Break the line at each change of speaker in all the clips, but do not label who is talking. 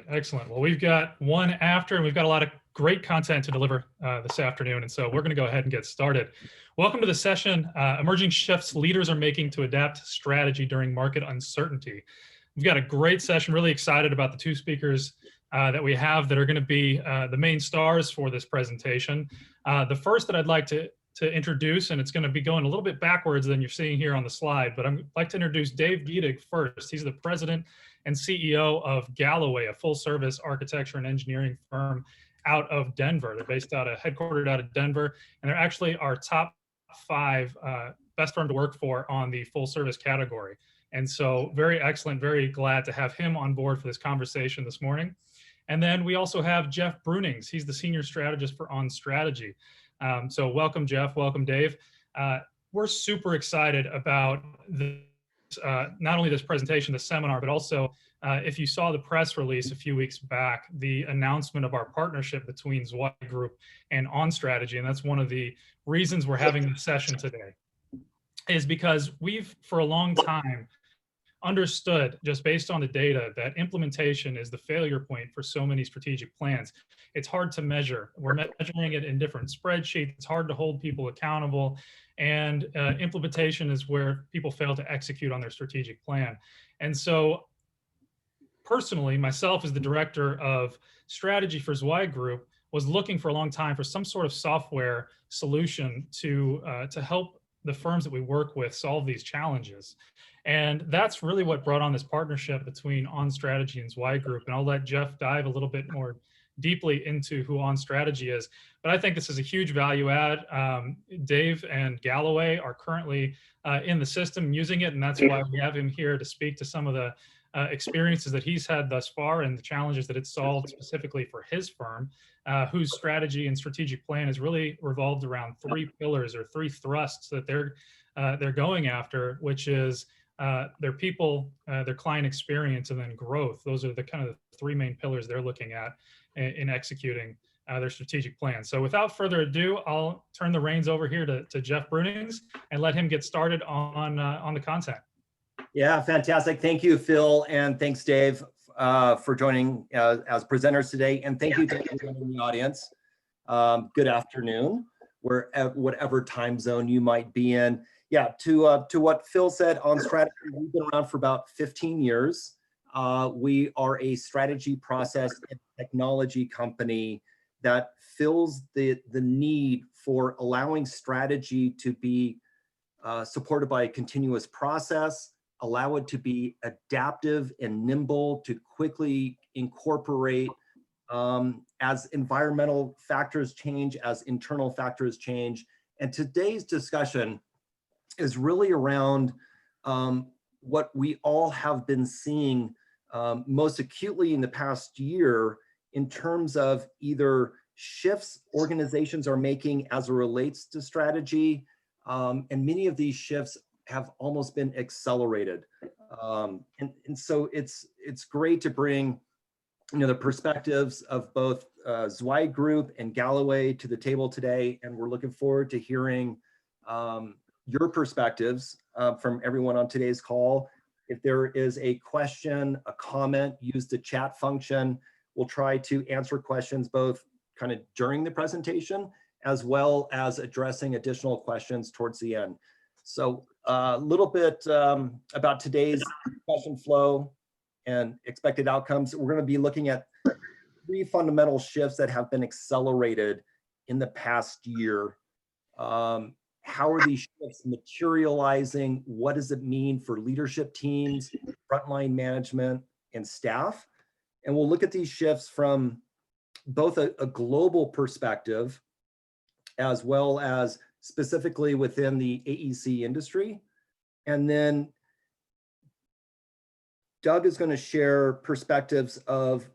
Excellent. Well, we've got one after, and we've got a lot of great content to deliver this afternoon. And so we're going to go ahead and get started. Welcome to the session, Emerging Shifts Leaders Are Making to Adapt Strategy During Market Uncertainty. We've got a great session, really excited about the two speakers that we have that are going to be the main stars for this presentation. The first that I'd like to introduce, and it's going to be going a little bit backwards than you're seeing here on the slide, but I'd like to introduce Dave Giedig first. He's the president and CEO of Galloway, a full-service architecture and engineering firm out of Denver. They're headquartered out of Denver, and they're actually our top 5 best firm to work for on the full-service category. And so very excellent, very glad to have him on board for this conversation this morning. And then we also have Jeff Brunings. He's the senior strategist for On Strategy. So welcome, Jeff. Welcome, Dave. We're super excited about not only this presentation, this seminar, but also if you saw the press release a few weeks back, the announcement of our partnership between Zweig Group and On Strategy. And that's one of the reasons we're having this session today, is because we've, for a long time, understood, just based on the data, that implementation is the failure point for so many strategic plans. It's hard to measure. We're measuring it in different spreadsheets. It's hard to hold people accountable. And implementation is where people fail to execute on their strategic plan. And so personally, myself as the director of strategy for Zweig Group, was looking for a long time for some sort of software solution to help the firms that we work with solve these challenges. And that's really what brought on this partnership between On Strategy and Zweig Group. And I'll let Jeff dive a little bit more deeply into who On Strategy is. But I think this is a huge value add. Dave and Galloway are currently in the system using it, and that's why we have him here to speak to some of the experiences that he's had thus far and the challenges that it's solved specifically for his firm, whose strategy and strategic plan is really revolved around 3 pillars or 3 thrusts that they're going after, which is their people, their client experience, and then growth. Those are the kind of the 3 main pillars they're looking at in executing their strategic plan. So without further ado, I'll turn the reins over here to Jeff Brunings and let him get started on the content.
Yeah, fantastic. Thank you, Phil, and thanks, Dave, for joining as presenters today. And thank you to everyone in the audience. Good afternoon, whatever time zone you might be in. Yeah, to what Phil said, On Strategy, we've been around for about 15 years. We are a strategy process and technology company that fills the need for allowing strategy to be supported by a continuous process, allow it to be adaptive and nimble to quickly incorporate as environmental factors change, as internal factors change. And today's discussion is really around what we all have been seeing most acutely in the past year in terms of either shifts organizations are making as it relates to strategy, and many of these shifts have almost been accelerated. And so it's great to bring the perspectives of both Zweig Group and Galloway to the table today, and we're looking forward to hearing your perspectives from everyone on today's call. If there is a question, a comment, use the chat function. We'll try to answer questions both kind of during the presentation as well as addressing additional questions towards the end. So a little bit about today's discussion flow and expected outcomes. We're going to be looking at 3 fundamental shifts that have been accelerated in the past year. How are these shifts materializing? What does it mean for leadership teams, frontline management, and staff? And we'll look at these shifts from both a global perspective as well as specifically within the AEC industry. And then Doug is going to share perspectives of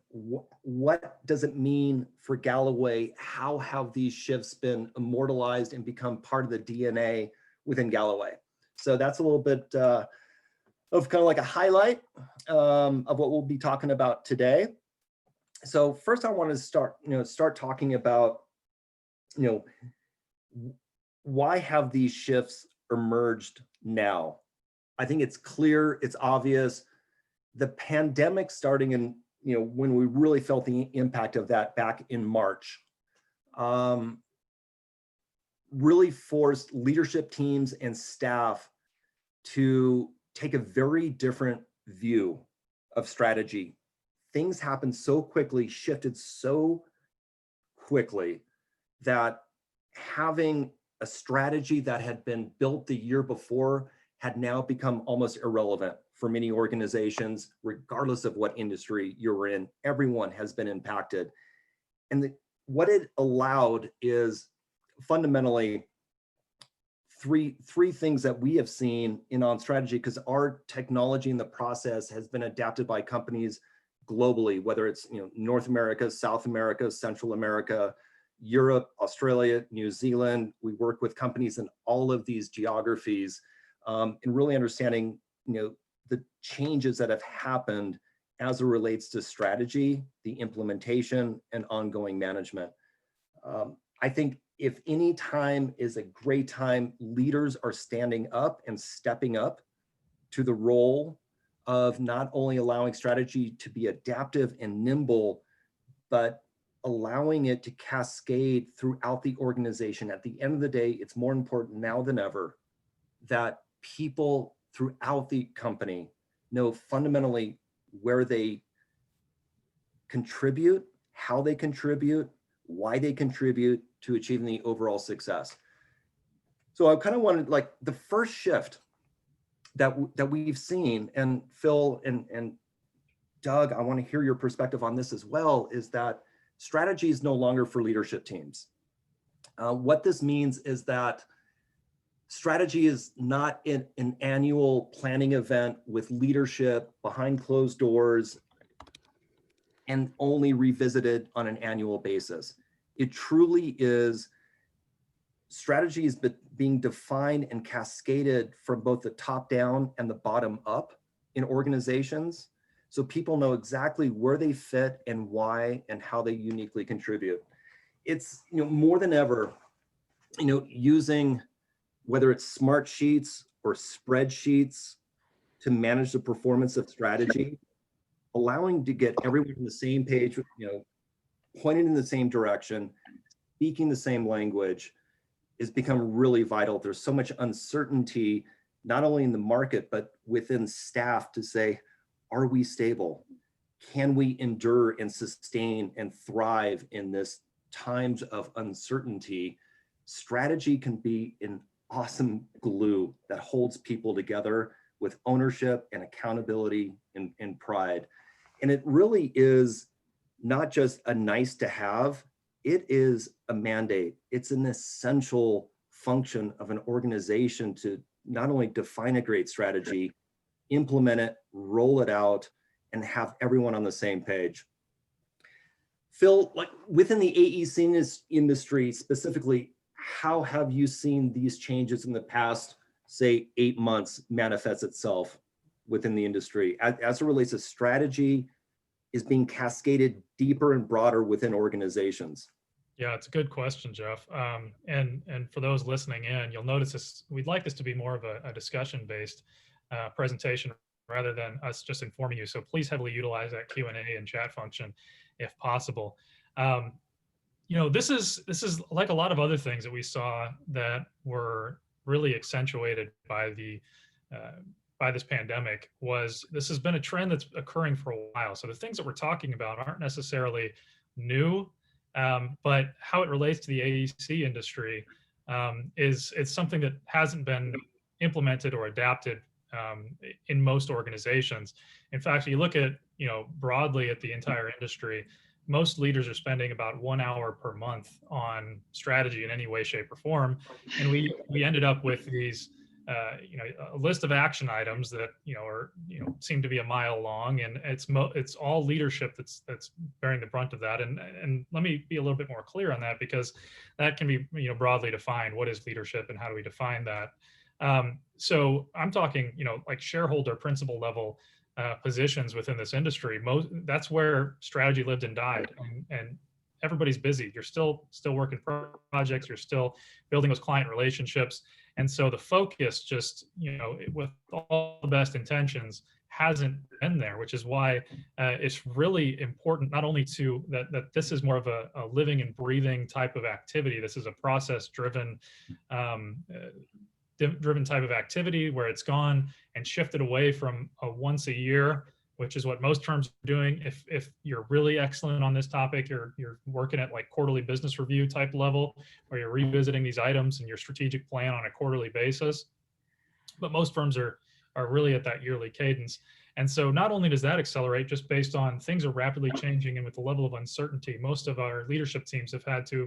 what does it mean for Galloway? How have these shifts been immortalized and become part of the DNA within Galloway? So that's a little bit of kind of like a highlight of what we'll be talking about today. So first I want to start talking about, why have these shifts emerged now? I think it's clear, it's obvious. The pandemic starting in when we really felt the impact of that back in March, really forced leadership teams and staff to take a very different view of strategy. Things happened so quickly, shifted so quickly, that having a strategy that had been built the year before had now become almost irrelevant for many organizations, regardless of what industry you're in. Everyone has been impacted. And what it allowed is fundamentally three things that we have seen in On Strategy, because our technology and the process has been adapted by companies globally, whether it's North America, South America, Central America, Europe, Australia, New Zealand. We work with companies in all of these geographies, and really understanding the changes that have happened as it relates to strategy, the implementation, and ongoing management. I think if any time is a great time, leaders are standing up and stepping up to the role of not only allowing strategy to be adaptive and nimble, but allowing it to cascade throughout the organization. At the end of the day, it's more important now than ever that people throughout the company know fundamentally where they contribute, how they contribute, why they contribute to achieving the overall success. So I kind of wanted, like, the first shift that we've seen, and Phil and Doug, I want to hear your perspective on this as well, is that strategy is no longer for leadership teams. What this means is that strategy is not an annual planning event with leadership behind closed doors and only revisited on an annual basis. It truly is, strategy is being defined and cascaded from both the top down and the bottom up in organizations, so people know exactly where they fit and why and how they uniquely contribute. It's more than ever, using, whether it's smart sheets or spreadsheets to manage the performance of strategy, allowing to get everyone on the same page, pointing in the same direction, speaking the same language, has become really vital. There's so much uncertainty, not only in the market, but within staff, to say, are we stable? Can we endure and sustain and thrive in this times of uncertainty? Strategy can be an awesome glue that holds people together with ownership and accountability and pride. And it really is not just a nice to have, it is a mandate. It's an essential function of an organization to not only define a great strategy, implement it, roll it out, and have everyone on the same page. Phil, like, within the AEC industry specifically, how have you seen these changes in the past, say, 8 months manifest itself within the industry as it relates to strategy is being cascaded deeper and broader within organizations?
Yeah, it's a good question, Jeff. And for those listening in, you'll notice this, we'd like this to be more of a discussion-based presentation rather than us just informing you. So please heavily utilize that Q&A and chat function if possible. This is like a lot of other things that we saw that were really accentuated by this pandemic. This has been a trend that's occurring for a while. So the things that we're talking about aren't necessarily new, but how it relates to the AEC industry is something that hasn't been implemented or adapted in most organizations. In fact, if you look at broadly at the entire industry, most leaders are spending about 1 hour per month on strategy in any way, shape, or form, and we ended up with these a list of action items that seem to be a mile long, and it's all leadership that's bearing the brunt of that. And let me be a little bit more clear on that, because that can be broadly defined. What is leadership, and how do we define that? So I'm talking like shareholder principal level positions within this industry. That's where strategy lived and died, and everybody's busy. You're still working projects. You're still building those client relationships. And so the focus just, with all the best intentions, hasn't been there, which is why it's really important not only to that this is more of a living and breathing type of activity. This is a process driven type of activity where it's gone and shifted away from a once a year, which is what most firms are doing. If you're really excellent on this topic, you're working at like quarterly business review type level, where you're revisiting these items and your strategic plan on a quarterly basis. But most firms are really at that yearly cadence. And so not only does that accelerate just based on things are rapidly changing and with the level of uncertainty, most of our leadership teams have had to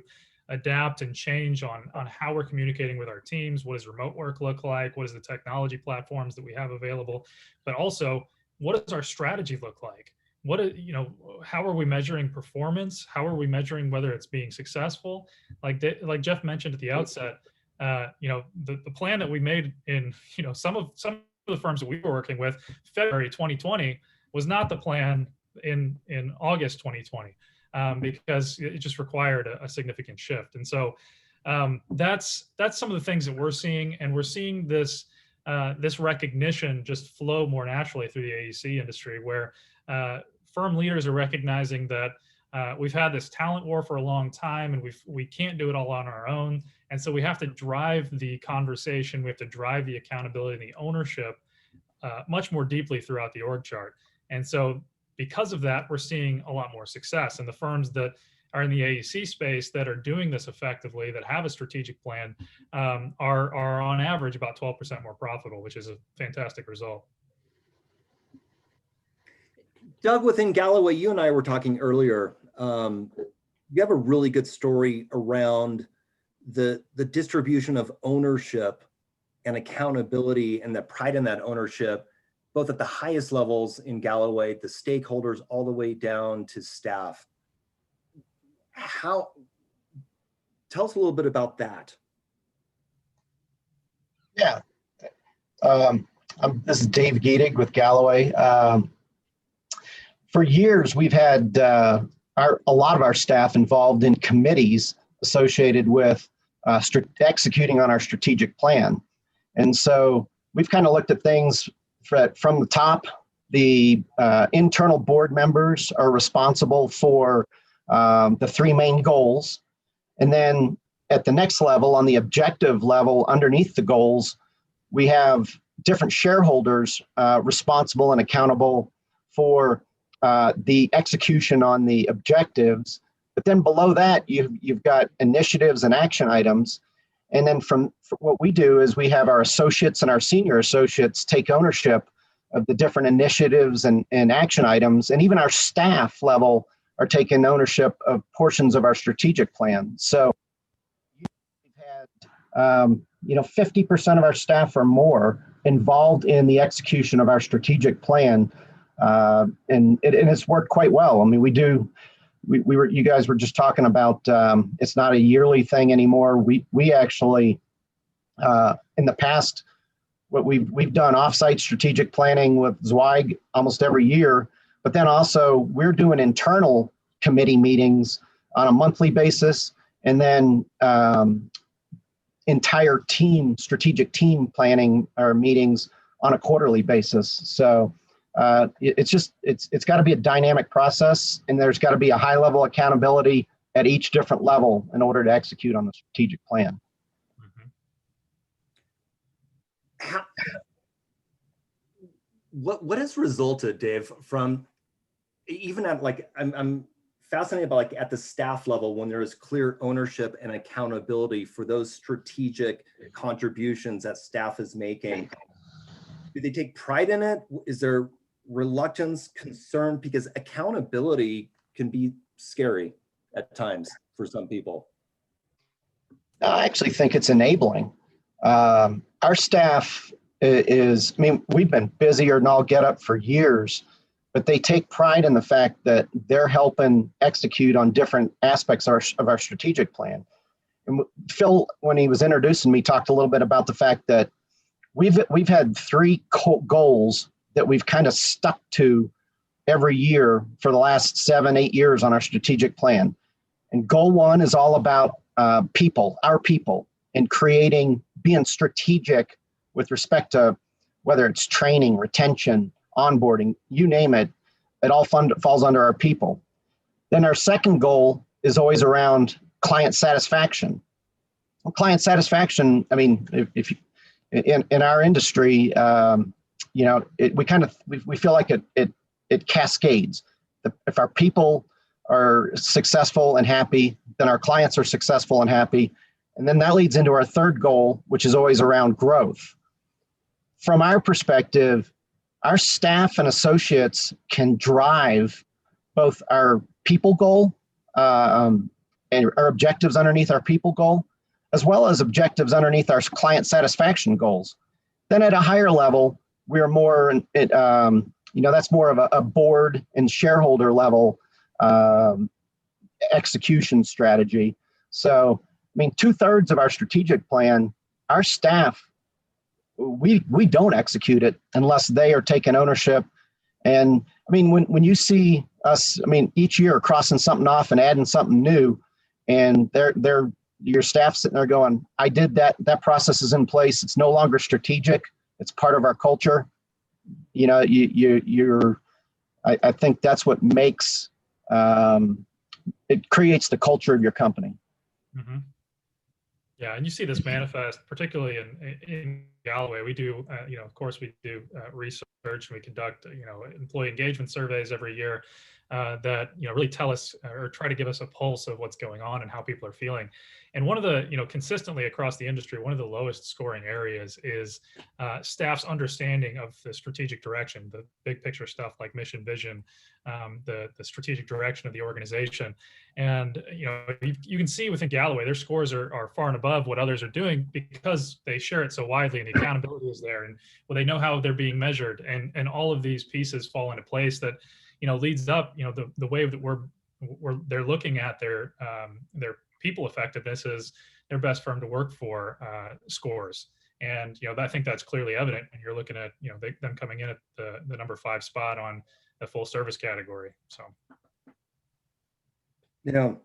adapt and change on how we're communicating with our teams. What does remote work look like? What is the technology platforms that we have available? But also, what does our strategy look like? How are we measuring performance? How are we measuring whether it's being successful? Like Jeff mentioned at the outset, the plan that we made in, some of the firms that we were working with, February 2020 was not the plan in August 2020. Because it just required a significant shift. And so that's some of the things that we're seeing, and we're seeing this recognition just flow more naturally through the AEC industry, where firm leaders are recognizing that we've had this talent war for a long time, and we can't do it all on our own. And so we have to drive the conversation, we have to drive the accountability and the ownership much more deeply throughout the org chart. And so because of that, we're seeing a lot more success. And the firms that are in the AEC space that are doing this effectively, that have a strategic plan, are on average about 12% more profitable, which is a fantastic result.
Doug, within Galloway, you and I were talking earlier. You have a really good story around the distribution of ownership and accountability and the pride in that ownership, both at the highest levels in Galloway, the stakeholders, all the way down to staff. Tell us a little bit about that.
Yeah. This is Dave Giedig with Galloway. For years, we've had a lot of our staff involved in committees associated with executing on our strategic plan. And so we've kind of looked at things from the top. The internal board members are responsible for the three main goals. And then at the next level, on the objective level, underneath the goals, we have different shareholders responsible and accountable for the execution on the objectives. But then below that, you've got initiatives and action items. And then what we do is we have our associates and our senior associates take ownership of the different initiatives and action items. And even our staff level are taking ownership of portions of our strategic plan. So we've had 50% of our staff or more involved in the execution of our strategic plan. And it's worked quite well. I mean, you guys were just talking about, it's not a yearly thing anymore. We actually, in the past, what we've done offsite strategic planning with Zweig almost every year, but then also we're doing internal committee meetings on a monthly basis, and then entire strategic team planning or meetings on a quarterly basis. So it's got to be a dynamic process, and there's got to be a high level accountability at each different level in order to execute on the strategic plan.
What has resulted, Dave, from even at I'm fascinated by at the staff level, when there is clear ownership and accountability for those strategic contributions that staff is making. Do they take pride in it? Is there reluctance, concern? Because accountability can be scary at times for some people.
I actually think it's enabling. Our staff we've been busier than all get up for years, but they take pride in the fact that they're helping execute on different aspects of our strategic plan. And Phil, when he was introducing me, talked a little bit about the fact that we've had three goals that we've kind of stuck to every year for the last 7-8 years on our strategic plan. And goal one is all about our people, and being strategic with respect to whether it's training, retention, onboarding, you name it, it all falls under our people. Then our second goal is always around client satisfaction. Well, client satisfaction, I mean, if in our industry, you know, we feel like it cascades. If our people are successful and happy, then our clients are successful and happy. And then that leads into our third goal, which is always around growth. From our perspective, our staff and associates can drive both our people goal and our objectives underneath our people goal, as well as objectives underneath our client satisfaction goals. Then at a higher level, we're more, you know, that's more of a board and shareholder level execution strategy. So, I mean, 2/3 of our strategic plan, our staff, we don't execute it unless they are taking ownership. And I mean, when you see us, I mean, each year crossing something off and adding something new, and your staff sitting there going, I did that, that process is in place. It's no longer strategic. It's part of our culture. You know, I think that's what makes, it creates the culture of your company.
Mm-hmm. Yeah, and you see this manifest particularly in Galloway. We do, you know, of course, we do research, and we conduct, you know, employee engagement surveys every year that, you know, really tell us or try to give us a pulse of what's going on and how people are feeling. And one of the, you know, consistently across the industry, one of the lowest scoring areas is staff's understanding of the strategic direction, the big picture stuff like mission, vision, the strategic direction of the organization. And, you know, you can see within Galloway, their scores are far and above what others are doing because they share it so widely and the accountability is there. And well, they know how they're being measured, and all of these pieces fall into place that, you know, leads up, you know, the way that they're looking at their people effectiveness is their best firm to work for scores. And, you know, I think that's clearly evident when you're looking at, you know, them coming in at the number 5 spot on the full service category. So,
you know,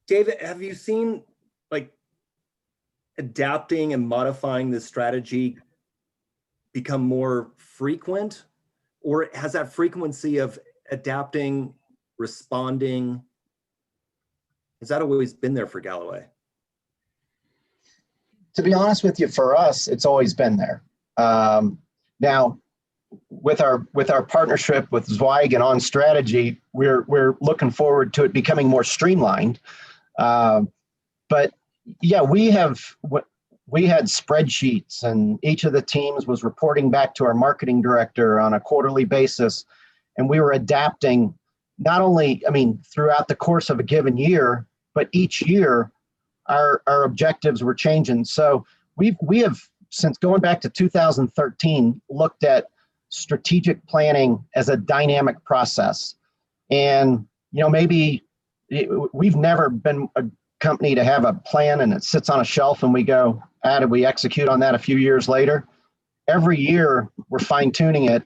David, have you seen like adapting and modifying the strategy become more frequent, or has that frequency of adapting, responding, has that always been there for Galloway?
To be honest with you, for us, it's always been there. Now, with our partnership with Zweig and On Strategy, we're looking forward to it becoming more streamlined. But yeah, we had spreadsheets, and each of the teams was reporting back to our marketing director on a quarterly basis, and we were adapting not only, I mean, throughout the course of a given year, but each year our objectives were changing. So we have, since going back to 2013, looked at strategic planning as a dynamic process. And, you know, maybe we've never been a company to have a plan and it sits on a shelf and we go, did we execute on that a few years later? Every year we're fine tuning it.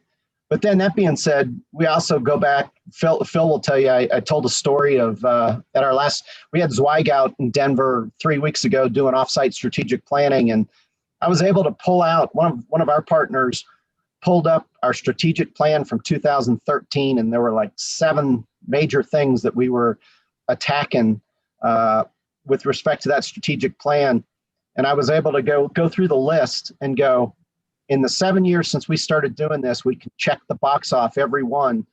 But then that being said, we also go back, Phil will tell you, I told a story of at our last, we had Zweig out in Denver 3 weeks ago doing offsite strategic planning. And I was able to pull out, one of our partners pulled up our strategic plan from 2013, and there were like 7 major things that we were attacking with respect to that strategic plan. And I was able to go through the list and go, in the 7 years since we started doing this, we can check the box off every one.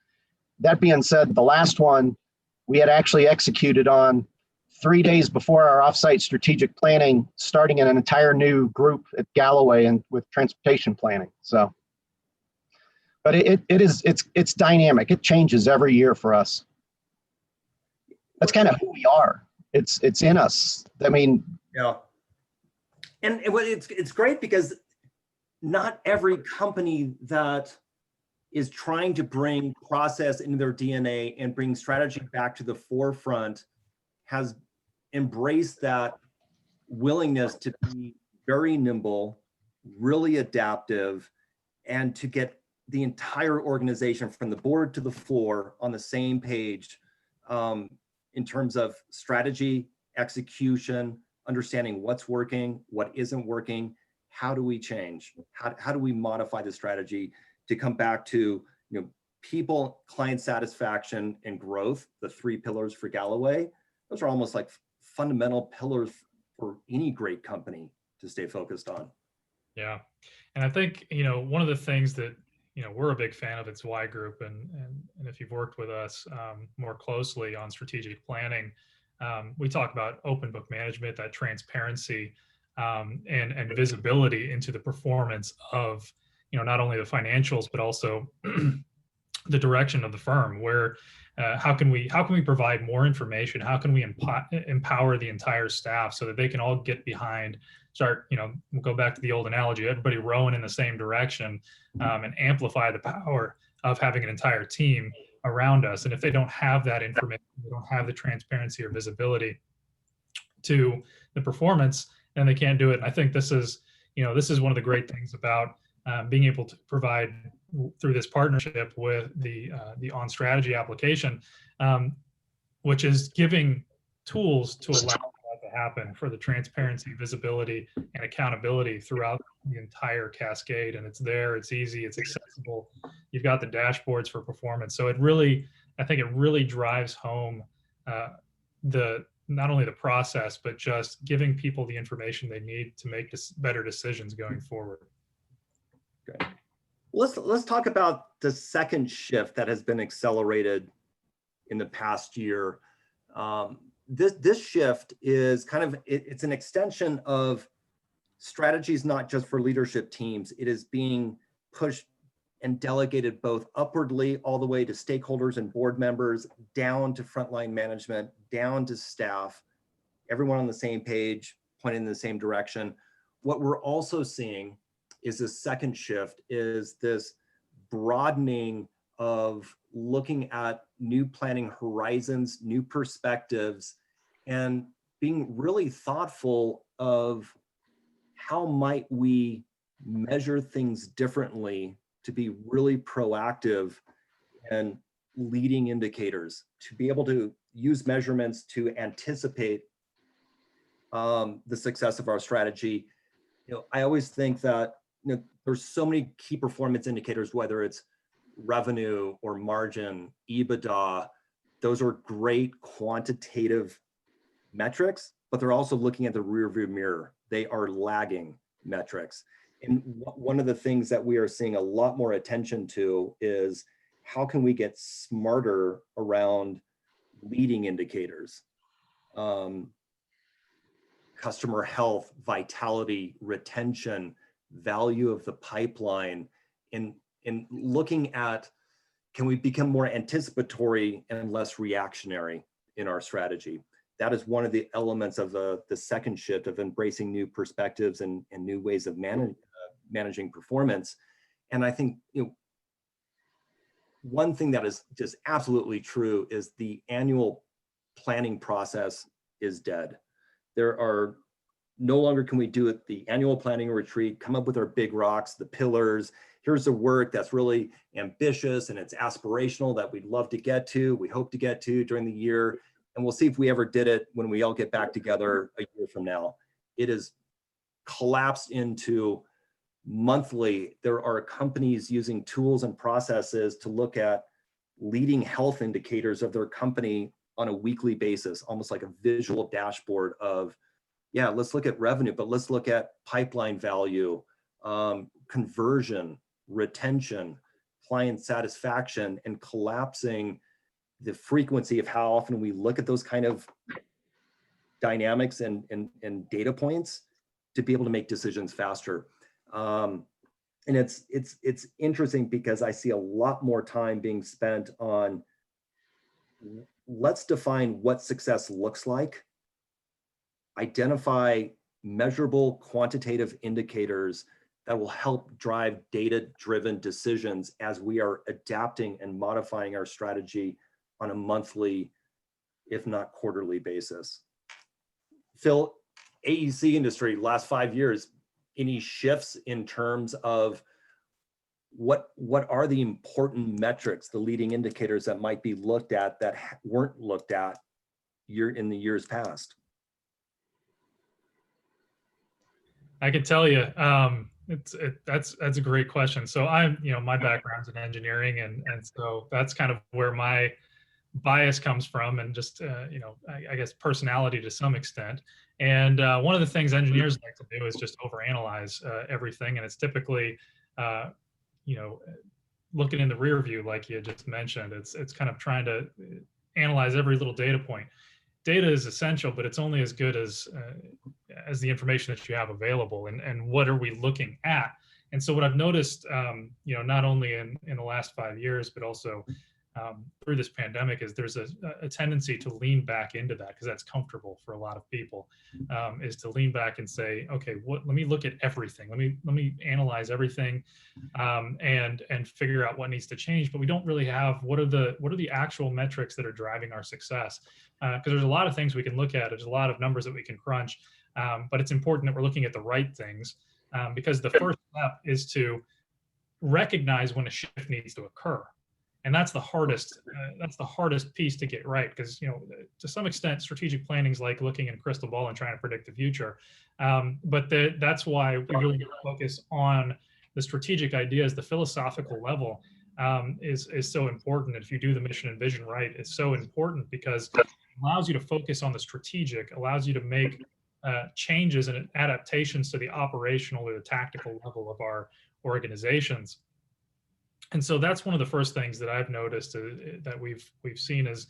That being said, the last one we had actually executed on 3 days before our offsite strategic planning, starting in an entire new group at Galloway and with transportation planning. So, but it's dynamic. It changes every year for us. That's kind of who we are. It's in us. I mean,
yeah. And it's great because not every company that is trying to bring process into their DNA and bring strategy back to the forefront has embraced that willingness to be very nimble, really adaptive, and to get the entire organization from the board to the floor on the same page in terms of strategy, execution, understanding what's working, what isn't working, how do we change? How do we modify the strategy to come back to, people, client satisfaction, and growth, the three pillars for Galloway? Those are almost like fundamental pillars for any great company to stay focused on.
Yeah. And I think, one of the things that, we're a big fan of at Zweig Group, and if you've worked with us more closely on strategic planning, we talk about open book management, that transparency and visibility into the performance of, not only the financials, but also the direction of the firm. Where how can we provide more information? How can we empower the entire staff so that they can all get behind, we'll go back to the old analogy, everybody rowing in the same direction, and amplify the power of having an entire team around us. And if they don't have that information, they don't have the transparency or visibility to the performance, then they can't do it. And I think this is one of the great things about being able to provide through this partnership with the On Strategy application, which is giving tools to allow that to happen, for the transparency, visibility, and accountability throughout the entire cascade. And it's there, it's easy, it's accessible. You've got the dashboards for performance. So I think it really drives home not only the process, but just giving people the information they need to make better decisions going forward.
Good. Let's talk about the second shift that has been accelerated in the past year. This shift is it's an extension of strategies, not just for leadership teams. It is being pushed and delegated both upwardly all the way to stakeholders and board members, down to frontline management, down to staff, everyone on the same page, pointing in the same direction. What we're also seeing is this second shift is this broadening of looking at new planning horizons, new perspectives, and being really thoughtful of how might we measure things differently to be really proactive and leading indicators, to be able to use measurements to anticipate the success of our strategy. I always think that there's so many key performance indicators, whether it's revenue or margin, EBITDA. Those are great quantitative metrics, but they're also looking at the rearview mirror. They are lagging metrics. And one of the things that we are seeing a lot more attention to is how can we get smarter around leading indicators, customer health, vitality, retention, value of the pipeline, in looking at, can we become more anticipatory and less reactionary in our strategy? That is one of the elements of the second shift of embracing new perspectives and new ways of managing performance. And I think one thing that is just absolutely true is the annual planning process is dead. There are no longer can we do it the annual planning retreat, come up with our big rocks, the pillars. Here's the work that's really ambitious and it's aspirational that we'd love to get to, we hope to get to during the year. And we'll see if we ever did it when we all get back together a year from now. It is collapsed into monthly. There are companies using tools and processes to look at leading health indicators of their company on a weekly basis, almost like a visual dashboard of, yeah, let's look at revenue, but let's look at pipeline value, conversion, retention, client satisfaction, and collapsing the frequency of how often we look at those kind of dynamics and data points to be able to make decisions faster. And it's interesting because I see a lot more time being spent on, let's define what success looks like, identify measurable quantitative indicators that will help drive data-driven decisions as we are adapting and modifying our strategy on a monthly, if not quarterly basis. Phil, AEC industry, last 5 years, any shifts in terms of what are the important metrics, the leading indicators that might be looked at that weren't looked at in the years past?
I can tell you, that's a great question. So my background's in engineering, and so that's kind of where my bias comes from, and just I guess personality to some extent. And one of the things engineers like to do is just overanalyze everything, and it's typically, uh, you know, looking in the rear view, like you just mentioned. It's kind of trying to analyze every little data point. Data is essential, but it's only as good as the information that you have available, and what are we looking at. And so what I've noticed, not only in the last 5 years, but also through this pandemic, is there's a tendency to lean back into that because that's comfortable for a lot of people, is to lean back and say, okay, let me look at everything. Let me analyze everything, and figure out what needs to change. But we don't really have what are the actual metrics that are driving our success, because there's a lot of things we can look at. There's a lot of numbers that we can crunch, but it's important that we're looking at the right things, because the first step is to recognize when a shift needs to occur. And that's the hardest piece to get right, because to some extent strategic planning is like looking in a crystal ball and trying to predict the future, but that's why we really focus on the strategic ideas. The philosophical level is so important. If you do the mission and vision right, it's so important because it allows you to focus on the strategic, allows you to make changes and adaptations to the operational or the tactical level of our organizations. And so that's one of the first things that I've noticed, that we've seen, is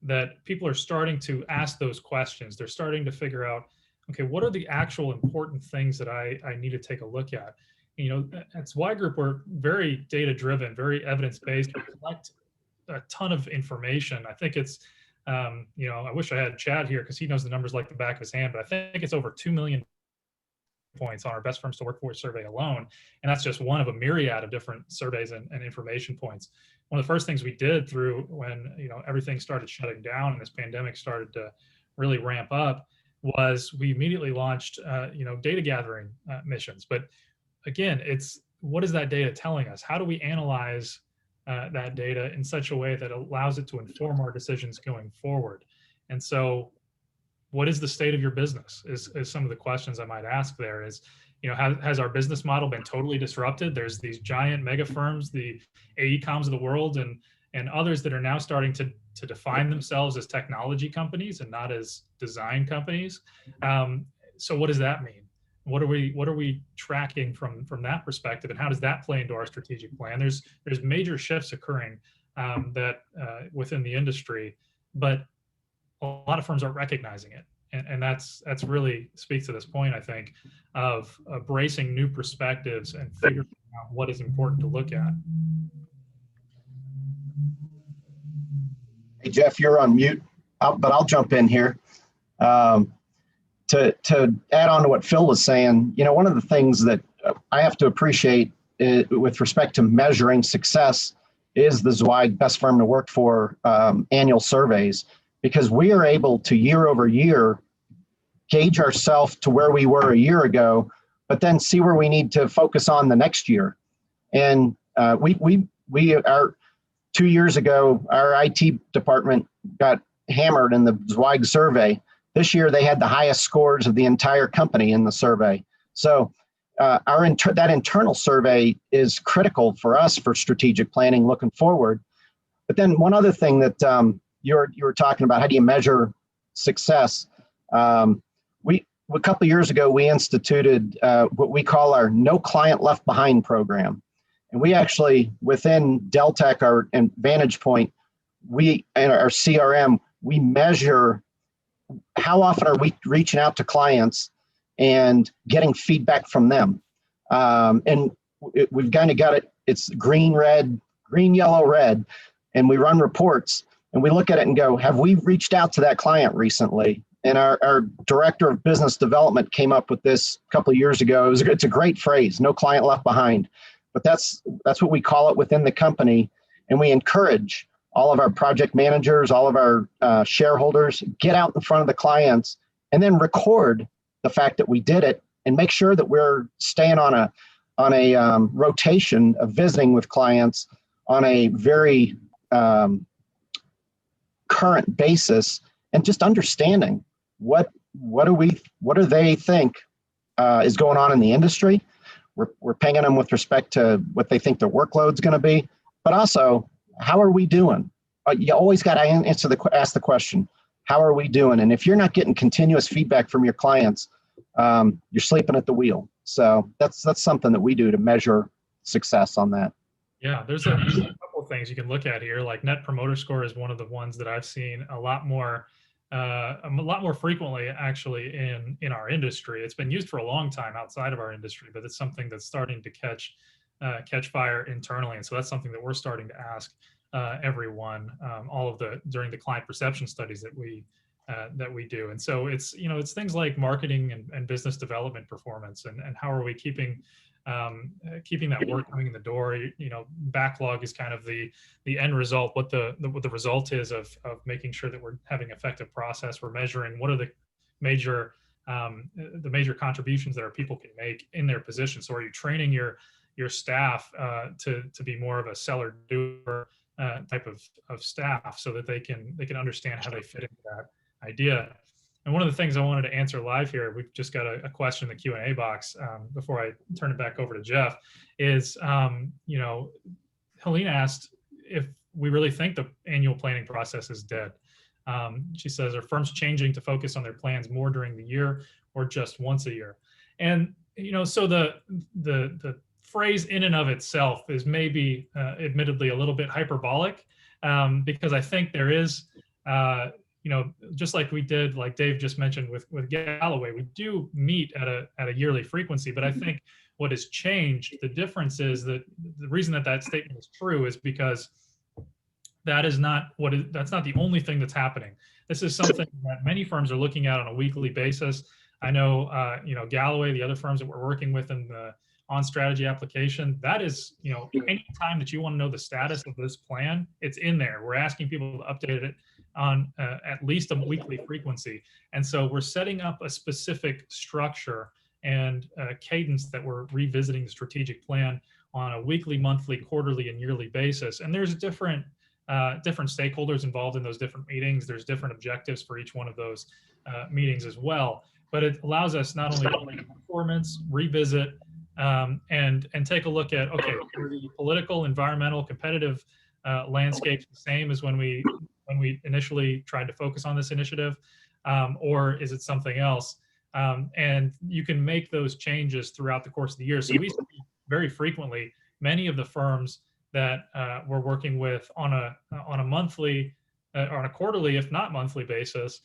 that people are starting to ask those questions. They're starting to figure out, okay, what are the actual important things that I need to take a look at? At Zweig Group, we're very data driven, very evidence based. We collect a ton of information. I think it's, I wish I had Chad here because he knows the numbers like the back of his hand, but I think it's over 2 million points on our best firms to work for survey alone. And that's just one of a myriad of different surveys and information points. One of the first things we did through when, everything started shutting down and this pandemic started to really ramp up was we immediately launched, data gathering missions. But again, it's what is that data telling us? How do we analyze that data in such a way that allows it to inform our decisions going forward? And so what is the state of your business is some of the questions I might ask there. Is, has our business model been totally disrupted? There's these giant mega firms, the AECOMs of the world, and others that are now starting to define themselves as technology companies and not as design companies. So what does that mean? What are we tracking from that perspective, and how does that play into our strategic plan? There's major shifts occurring that within the industry, but a lot of firms aren't recognizing it. And that's really speaks to this point, I think, of embracing new perspectives and figuring out what is important to look at.
Hey, Jeff, you're on mute, but I'll jump in here. To add on to what Phil was saying, one of the things that I have to appreciate with respect to measuring success is the Zweig Best Firm to Work For annual surveys, because we are able to year over year gauge ourselves to where we were a year ago, but then see where we need to focus on the next year. And we are 2 years ago, our IT department got hammered in the Zweig survey. This year, they had the highest scores of the entire company in the survey. So that internal survey is critical for us for strategic planning looking forward. But then one other thing that you were talking about, how do you measure success? A couple of years ago, we instituted what we call our No Client Left Behind program. And we actually, within Deltek and Vantage Point, and our CRM, we measure how often are we reaching out to clients and getting feedback from them. We've kind of got it, it's green, yellow, red, and we run reports. And we look at it and go, have we reached out to that client recently? And our director of business development came up with this a couple of years ago. It's a great phrase, no client left behind. But that's what we call it within the company. And we encourage all of our project managers, all of our shareholders, get out in front of the clients and then record the fact that we did it and make sure that we're staying on a rotation of visiting with clients on a very current basis, and just understanding what do they think is going on in the industry. We're pinging them with respect to what they think their workload's going to be, but also how are we doing? You always got to ask the question, how are we doing? And if you're not getting continuous feedback from your clients, you're sleeping at the wheel. So that's something that we do to measure success on that.
Yeah, there's a couple of things you can look at here. Like Net Promoter Score is one of the ones that I've seen a lot more frequently actually in our industry. It's been used for a long time outside of our industry, but it's something that's starting to catch fire internally. And so that's something that we're starting to ask everyone during the client perception studies that we do. And so it's things like marketing and business development performance and how are we keeping that work coming in the door. Backlog is kind of the end result, what the result is of making sure that we're having effective process. We're measuring what are the major contributions that our people can make in their position. So are you training your staff to be more of a seller doer type of staff so that they can understand how they fit into that idea. And one of the things I wanted to answer live here, we've just got a question in the Q&A box before I turn it back over to Jeff, is, Helene asked if we really think the annual planning process is dead. She says, are firms changing to focus on their plans more during the year or just once a year? And, so the phrase in and of itself is maybe admittedly a little bit hyperbolic because I think there is, just like we did, like Dave just mentioned with Galloway, we do meet at a yearly frequency. But I think what has changed, the difference is that the reason that statement is true is because that's not the only thing that's happening. This is something that many firms are looking at on a weekly basis. I know, Galloway, the other firms that we're working with in the on strategy application, that is, any time that you want to know the status of this plan, it's in there. We're asking people to update it on at least a weekly frequency. And so we're setting up a specific structure and cadence that we're revisiting the strategic plan on a weekly, monthly, quarterly, and yearly basis. And there's different stakeholders involved in those different meetings. There's different objectives for each one of those meetings as well. But it allows us not only to look at performance, revisit, and take a look at, okay, are the political, environmental, competitive landscapes the same as when we initially tried to focus on this initiative, or is it something else? And you can make those changes throughout the course of the year. So we see very frequently many of the firms that we're working with on a monthly, on a quarterly, if not monthly basis,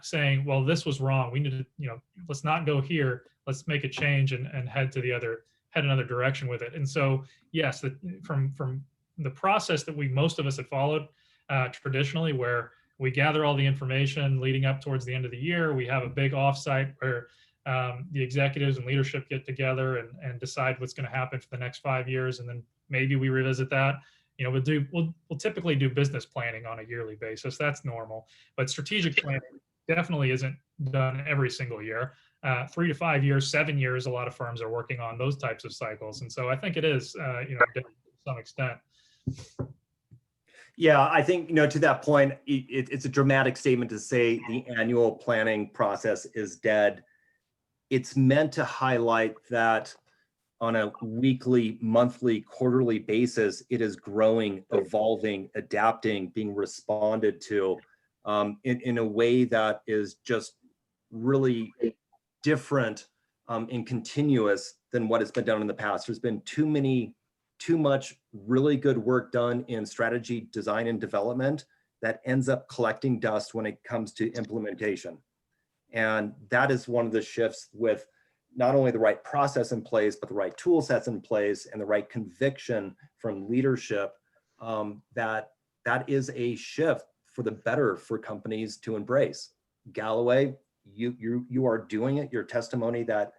saying, well, this was wrong. We need to, let's not go here. Let's make a change and head another direction with it. And so, yes, from the process that most of us have followed traditionally, where we gather all the information leading up towards the end of the year, we have a big offsite where the executives and leadership get together and decide what's going to happen for the next 5 years, and then maybe we revisit that. We'll typically do business planning on a yearly basis. That's normal, but strategic planning definitely isn't done every single year. 3 to 5 years, 7 years, a lot of firms are working on those types of cycles. And so I think it is, to some extent.
Yeah, I think, to that point, it's a dramatic statement to say the annual planning process is dead. It's meant to highlight that on a weekly, monthly, quarterly basis, it is growing, evolving, adapting, being responded to in a way that is just really different and continuous than what has been done in the past. There's been too much really good work done in strategy, design, and development that ends up collecting dust when it comes to implementation. And that is one of the shifts with not only the right process in place, but the right tool sets in place and the right conviction from leadership, that is a shift for the better for companies to embrace. Galloway, you are doing it. Your testimony that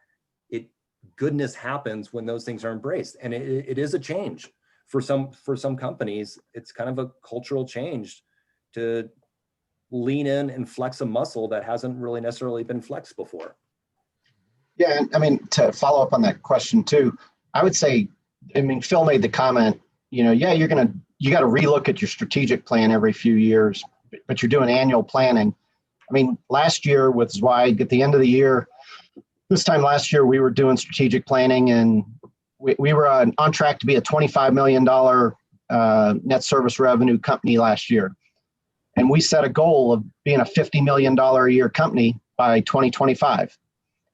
goodness happens when those things are embraced, and it is a change for some companies. It's kind of a cultural change to lean in and flex a muscle that hasn't really necessarily been flexed before.
Yeah, I mean, to follow up on that question too, I would say, Phil made the comment, you got to relook at your strategic plan every few years, but you're doing annual planning. Last year with Zweig, at the end of the year, this time last year, we were doing strategic planning, and we were on track to be a $25 million net service revenue company last year. And we set a goal of being a $50 million a year company by 2025.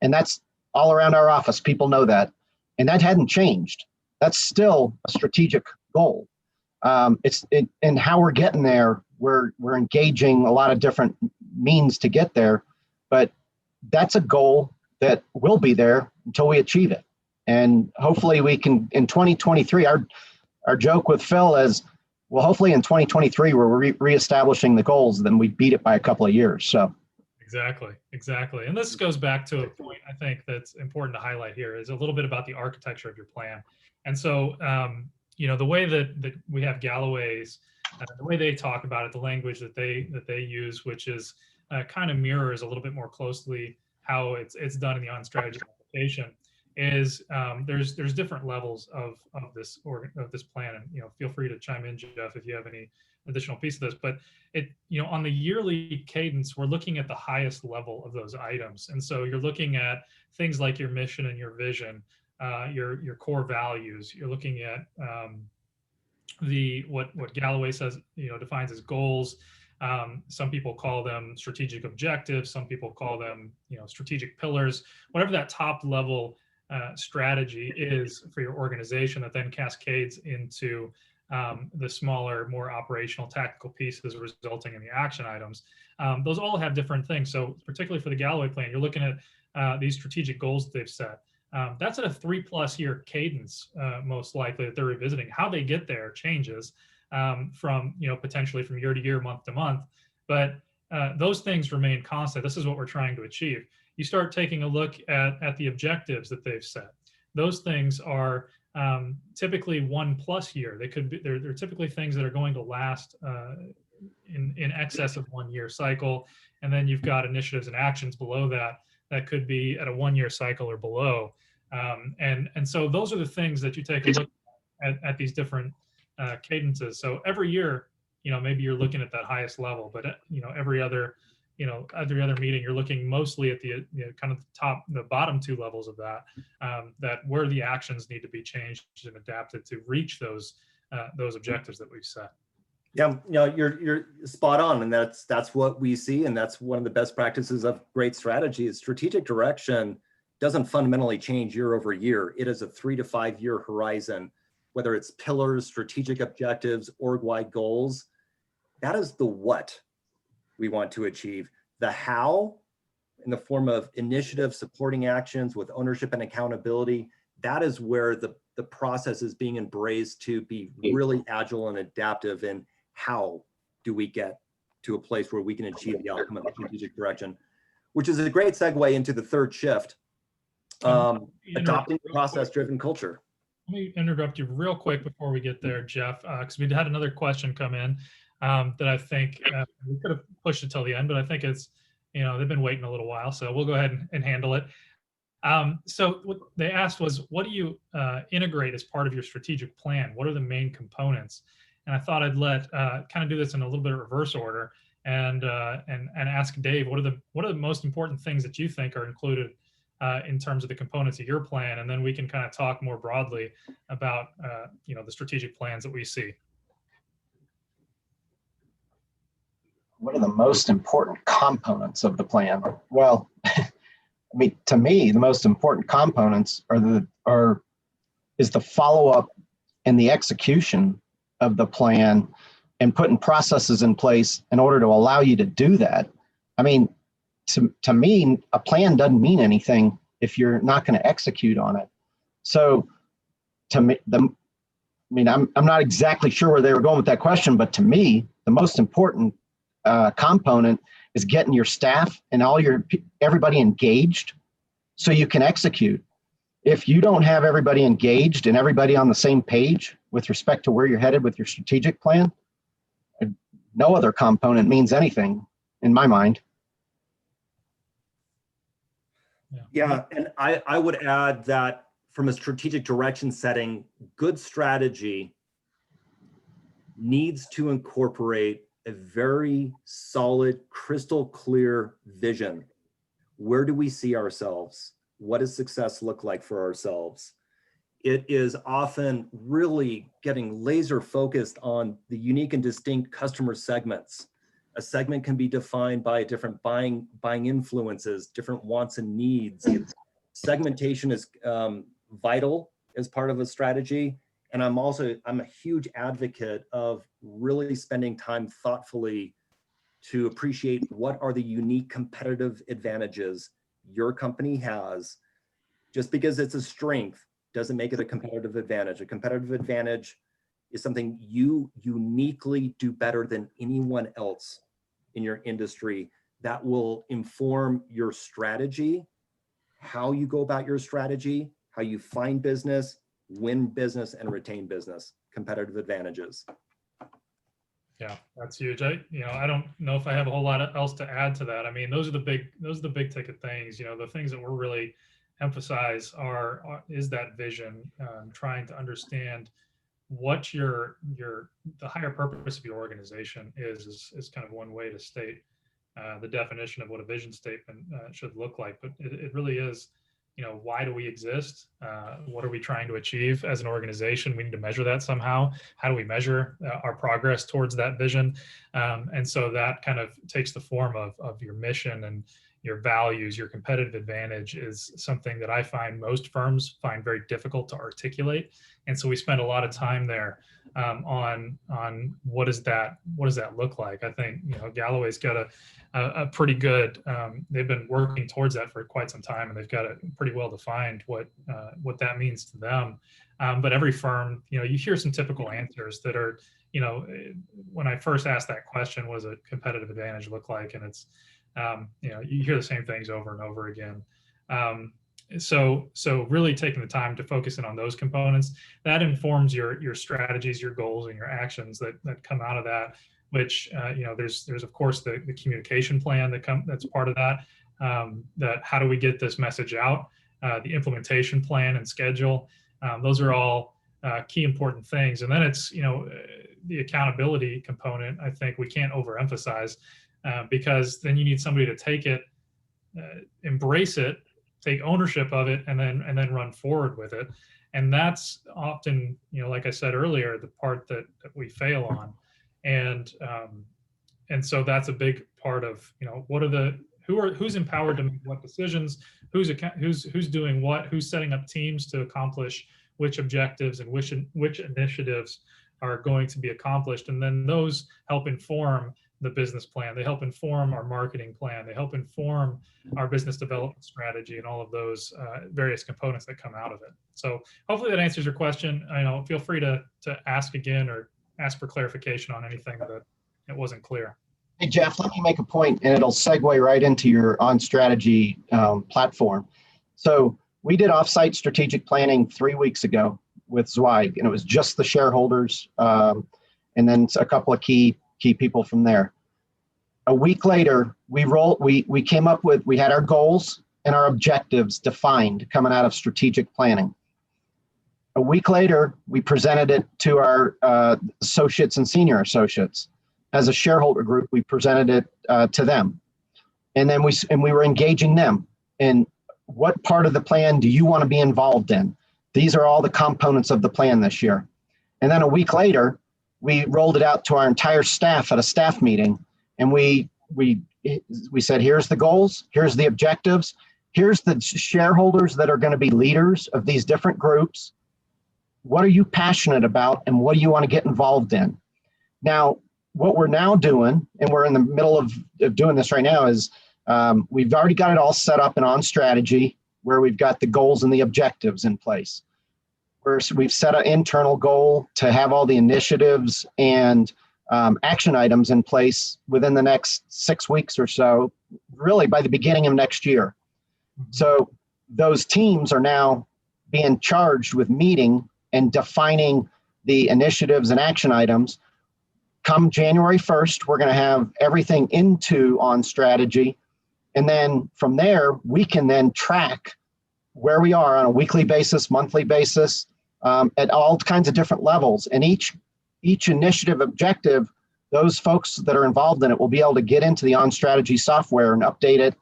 And that's all around our office. People know that. And that hadn't changed. That's still a strategic goal. And how we're getting there, we're engaging a lot of different means to get there. But that's a goal that will be there until we achieve it. And hopefully we can, in 2023, our joke with Phil is, well, hopefully in 2023, we're reestablishing the goals, then we beat it by a couple of years. So
exactly. And this goes back to a point I think that's important to highlight here is a little bit about the architecture of your plan. And so, the way that we have Galloway's, the way they talk about it, the language that they use, which is kind of mirrors a little bit more closely how it's done in the on-strategy application, is there's different levels of this plan, and feel free to chime in, Jeff, if you have any additional piece of this. But on the yearly cadence, we're looking at the highest level of those items, and so you're looking at things like your mission and your vision, your core values. You're looking at what Galloway says defines as goals. Some people call them strategic objectives. Some people call them strategic pillars. Whatever that top level strategy is for your organization, that then cascades into the smaller, more operational, tactical pieces resulting in the action items. Those all have different things. So particularly for the Galloway plan, you're looking at these strategic goals that they've set. That's at a 3+ year cadence, most likely, that they're revisiting. How they get there changes from potentially from year to year, month to month, but those things remain constant. This is what we're trying to achieve. You start taking a look at the objectives that they've set. Those things are typically 1+ year. They're typically things that are going to last in excess of 1 year cycle. And then you've got initiatives and actions below that could be at a 1 year cycle or below. And so those are the things that you take a look at these different cadences. So every year, maybe you're looking at that highest level, but every other meeting, you're looking mostly at the kind of the bottom two levels of that where the actions need to be changed and adapted to reach those objectives that we've set.
Yeah, you're spot on, and that's what we see, and that's one of the best practices of great strategy. Is strategic direction doesn't fundamentally change year over year. It is a 3 to 5 year horizon, whether it's pillars, strategic objectives, org-wide goals. That is the what we want to achieve. The how, in the form of initiative, supporting actions with ownership and accountability, that is where the process is being embraced to be really agile and adaptive. And how do we get to a place where we can achieve the outcome of the strategic direction, which is a great segue into the third shift, adopting process-driven culture.
Let me interrupt you real quick before we get there, Jeff, because we had another question come in that I think we could have pushed it till the end, but I think it's, they've been waiting a little while, so we'll go ahead and handle it. So what they asked was, what do you integrate as part of your strategic plan? What are the main components? And I thought I'd kind of do this in a little bit of reverse order and ask Dave, what are the most important things that you think are included in terms of the components of your plan, and then we can kind of talk more broadly about the strategic plans that we see.
What are the most important components of the plan? Well, to me, the most important components is the follow-up and the execution of the plan, and putting processes in place in order to allow you to do that. To me, a plan doesn't mean anything if you're not going to execute on it. So to me, I'm not exactly sure where they were going with that question, but to me, the most important component is getting your staff and everybody engaged so you can execute. If you don't have everybody engaged and everybody on the same page with respect to where you're headed with your strategic plan, no other component means anything in my mind.
Yeah, and I would add that from a strategic direction setting, good strategy needs to incorporate a very solid, crystal clear vision. Where do we see ourselves? what does success look like for ourselves? It is often really getting laser focused on the unique and distinct customer segments. A segment can be defined by different buying influences, different wants and needs. Segmentation is vital as part of a strategy. And I'm a huge advocate of really spending time thoughtfully to appreciate what are the unique competitive advantages your company has. Just because it's a strength doesn't make it a competitive advantage. A competitive advantage is something you uniquely do better than anyone else in your industry that will inform your strategy, how you go about your strategy, how you find business, win business, and retain business. Competitive advantages.
Yeah, that's huge. I don't know if I have a whole lot else to add to that. I mean, those are the big ticket things. The things that we're really emphasize is that vision, trying to understand what the higher purpose of your organization is kind of one way to state the definition of what a vision statement should look like. But it really is, why do we exist? What are we trying to achieve as an organization? We need to measure that somehow. How do we measure our progress towards that vision? And so that kind of takes the form of your mission and your values. Your competitive advantage is something that I find most firms find very difficult to articulate. And so we spend a lot of time there on what does that look like? I think Galloway's got a pretty good. They've been working towards that for quite some time, and they've got it pretty well defined what that means to them. But every firm, you hear some typical answers that are, when I first asked that question, what does a competitive advantage look like? And it's you hear the same things over and over again. So really taking the time to focus in on those components, that informs your strategies, your goals, and your actions that come out of that, which, there's of course the communication plan that's part of that, that how do we get this message out, the implementation plan and schedule. Those are all key important things. And then it's, the accountability component, I think we can't overemphasize, because then you need somebody to take it, embrace it, take ownership of it, and then run forward with it. And that's often, like I said earlier, the part that we fail on. And so that's a big part of, who's empowered to make what decisions, who's doing what, who's setting up teams to accomplish which objectives and which initiatives are going to be accomplished. And then those help inform the business plan. They help inform our marketing plan. They help inform our business development strategy and all of those various components that come out of it. So hopefully that answers your question. Feel free to ask again or ask for clarification on anything that wasn't clear.
Hey, Jeff, let me make a point, and it'll segue right into your on-strategy platform. So we did offsite strategic planning 3 weeks ago with Zweig, and it was just the shareholders and then a couple of key people from there. A week later, we had our goals and our objectives defined coming out of strategic planning. A week later, we presented it to our associates and senior associates. As a shareholder group, we presented it to them. And then we were engaging them in what part of the plan do you want to be involved in? These are all the components of the plan this year. And then a week later, we rolled it out to our entire staff at a staff meeting, and we said, here's the goals, here's the objectives, here's the shareholders that are going to be leaders of these different groups. What are you passionate about, and what do you want to get involved in? Now, what we're now doing, and we're in the middle of doing this right now, is we've already got it all set up and on strategy, where we've got the goals and the objectives in place. We've set an internal goal to have all the initiatives and action items in place within the next 6 weeks or so, really by the beginning of next year. So those teams are now being charged with meeting and defining the initiatives and action items. Come January 1st, we're going to have everything into on strategy. And then from there, we can then track where we are on a weekly basis, monthly basis, at all kinds of different levels. And each initiative objective, those folks that are involved in it will be able to get into the on strategy software and update it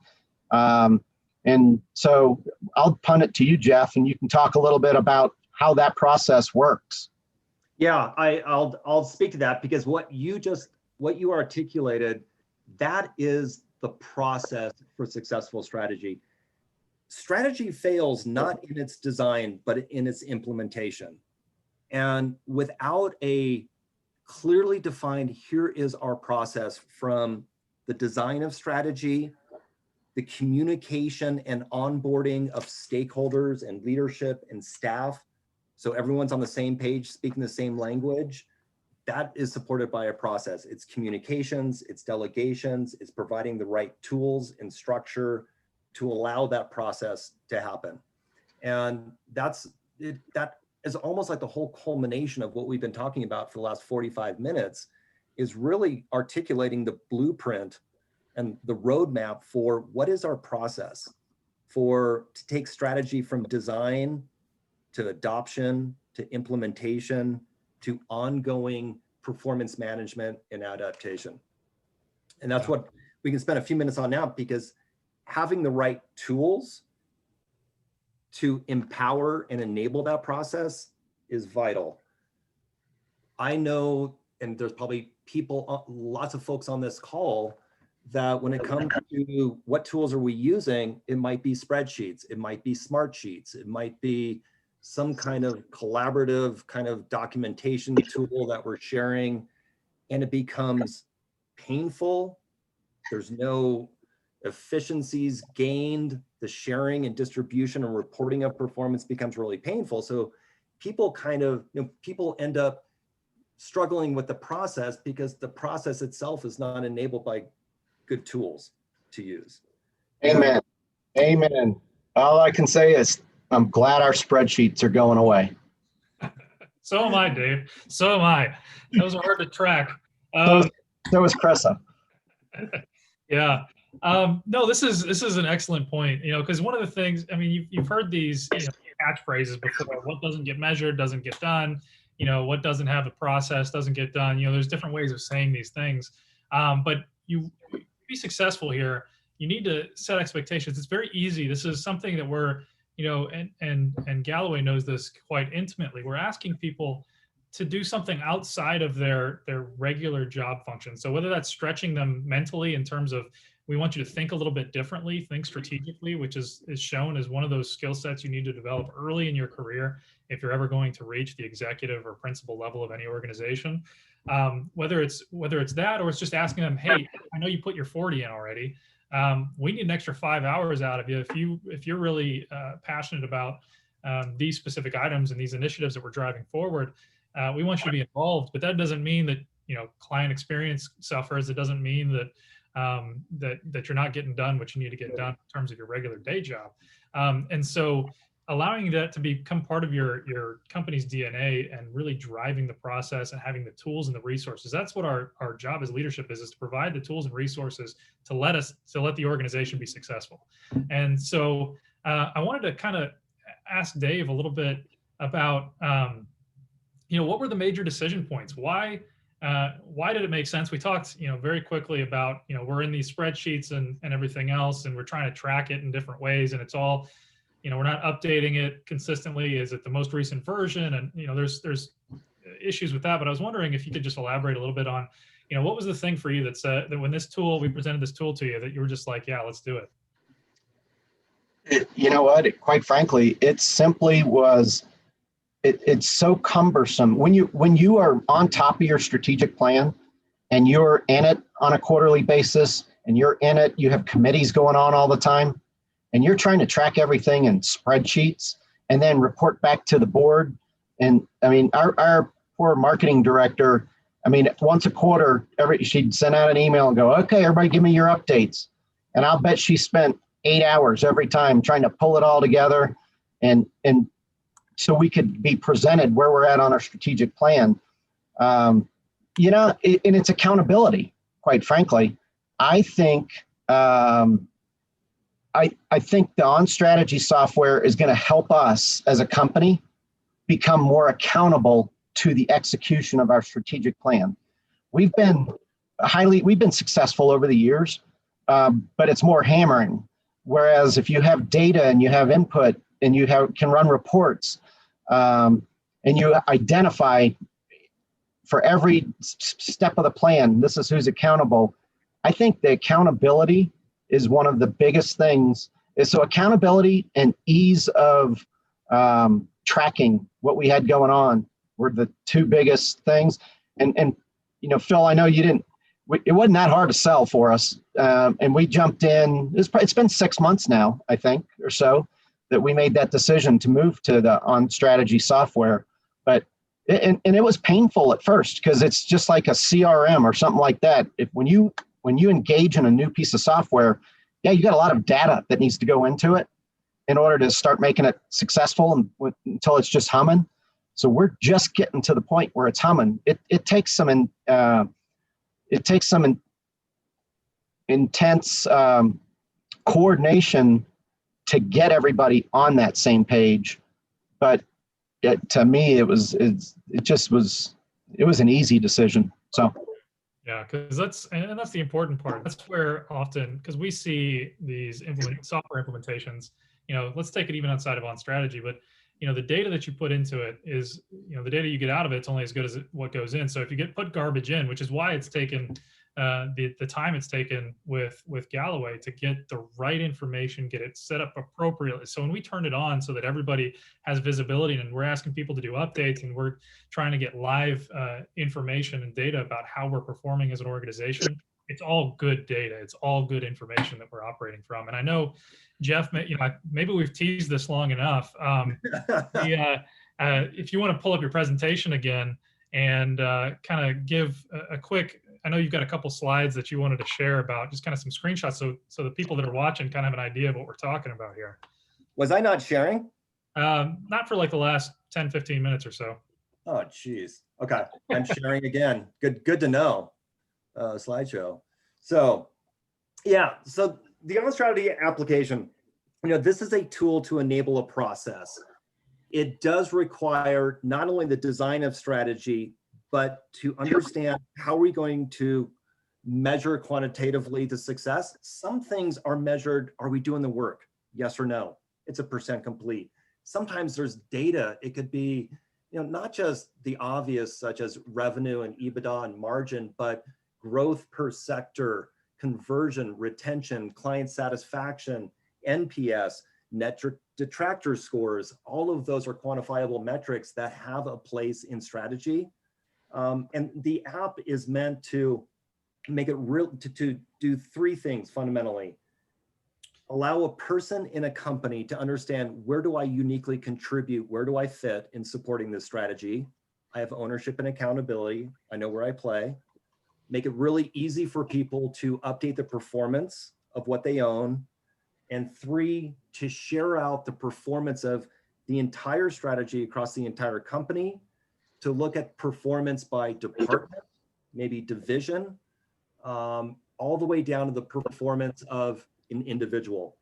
And so I'll punt it to you, Jeff, and you can talk a little bit about how that process works.
Yeah, I'll speak to that, because what you articulated, that is the process for successful strategy. Strategy fails not in its design, but in its implementation. And without a clearly defined, here is our process from the design of strategy, the communication and onboarding of stakeholders and leadership and staff, so everyone's on the same page, speaking the same language, that is supported by a process. It's communications, it's delegations, it's providing the right tools and structure to allow that process to happen. And that is almost like the whole culmination of what we've been talking about for the last 45 minutes, is really articulating the blueprint and the roadmap for what is our process to take strategy from design to adoption to implementation to ongoing performance management and adaptation. And that's what we can spend a few minutes on now, because having the right tools to empower and enable that process is vital. I know, and there's probably lots of folks on this call, that when it comes to what tools are we using, it might be spreadsheets, it might be smart sheets, it might be some kind of collaborative kind of documentation tool that we're sharing, and it becomes painful. There's no efficiencies gained. The sharing and distribution and reporting of performance becomes really painful. So people people end up struggling with the process because the process itself is not enabled by good tools to use.
Amen. Amen. All I can say is I'm glad our spreadsheets are going away.
So am I, Dave. So am I. Those are hard to track.
So is Cressa.
Yeah. No, this is an excellent point, because one of the things, I mean, you've heard these catchphrases before. What doesn't get measured doesn't get done. What doesn't have a process doesn't get done. There's different ways of saying these things. But you be successful here, you need to set expectations. It's very easy. This is something that we're, and Galloway knows this quite intimately. We're asking people to do something outside of their regular job function. So whether that's stretching them mentally in terms of, we want you to think a little bit differently, think strategically, which is shown as one of those skill sets you need to develop early in your career if you're ever going to reach the executive or principal level of any organization. Whether it's that, or it's just asking them, hey, I know you put your 40 in already. We need an extra 5 hours out of you. If you're really passionate about these specific items and these initiatives that we're driving forward, we want you to be involved. But that doesn't mean that client experience suffers. It doesn't mean that that you're not getting done what you need to get done in terms of your regular day job. And so allowing that to become part of your company's DNA and really driving the process and having the tools and the resources, that's what our job as leadership is to provide the tools and resources to let the organization be successful. And so I wanted to kind of ask Dave a little bit about, what were the major decision points? Why did it make sense? We talked, very quickly about, we're in these spreadsheets and everything else, and we're trying to track it in different ways, and it's all, we're not updating it consistently. Is it the most recent version? And, there's issues with that, but I was wondering if you could just elaborate a little bit on, what was the thing for you that said that when we presented this tool to you, that you were just like, yeah, let's do it?
You know what? Quite frankly, it simply was, it's so cumbersome. When you are on top of your strategic plan and you're in it on a quarterly basis and you're in it, you have committees going on all the time, and you're trying to track everything in spreadsheets and then report back to the board. And I mean, our poor marketing director, once a quarter, she'd send out an email and go, okay, everybody give me your updates. And I'll bet she spent 8 hours every time trying to pull it all together and so we could be presented where we're at on our strategic plan. And it's accountability, quite frankly. I think I think the OnStrategy software is going to help us as a company become more accountable to the execution of our strategic plan. We've been successful over the years, but it's more hammering. Whereas if you have data and you have input and you can run reports, and you identify for every step of the plan, this is who's accountable. I think the accountability is one of the biggest things. So accountability and ease of tracking what we had going on were the two biggest things. And Phil, I know you didn't, it wasn't that hard to sell for us. And we jumped in, it's been 6 months now, I think, or so, that we made that decision to move to the on-strategy software. But it was painful at first because it's just like a CRM or something like that. When you engage in a new piece of software, yeah, you got a lot of data that needs to go into it in order to start making it successful until it's just humming. So we're just getting to the point where it's humming. It takes some intense coordination to get everybody on that same page, but to me, it was an easy decision. So.
Yeah, because that's the important part. That's where often, because we see these software implementations, let's take it even outside of on strategy, but the data that you put into it is, the data you get out of it's only as good as what goes in. So if you put garbage in, which is why it's taken the time it's taken with Galloway to get the right information, get it set up appropriately. So when we turn it on so that everybody has visibility and we're asking people to do updates and we're trying to get live information and data about how we're performing as an organization, it's all good data. It's all good information that we're operating from. And I know, Jeff, maybe we've teased this long enough. If you want to pull up your presentation again and kind of give a quick, I know you've got a couple slides that you wanted to share about, just kind of some screenshots so the people that are watching kind of have an idea of what we're talking about here.
Was I not sharing?
Not for like the last 10, 15 minutes or so.
Oh, geez. Okay, I'm sharing again. Good to know. Slideshow. So, yeah, so the on-strategy application, this is a tool to enable a process. It does require not only the design of strategy, but to understand how are we going to measure quantitatively the success. Some things are measured, are we doing the work? Yes or no? It's a % complete. Sometimes there's data. It could be, not just the obvious, such as revenue and EBITDA and margin, but growth per sector, conversion, retention, client satisfaction, NPS, net detractor scores. All of those are quantifiable metrics that have a place in strategy. And the app is meant to make it real, to do three things fundamentally. Allow a person in a company to understand, where do I uniquely contribute? Where do I fit in supporting this strategy? I have ownership and accountability. I know where I play. Make it really easy for people to update the performance of what they own. And 3, to share out the performance of the entire strategy across the entire company, to look at performance by department, maybe division, all the way down to the performance of an individual.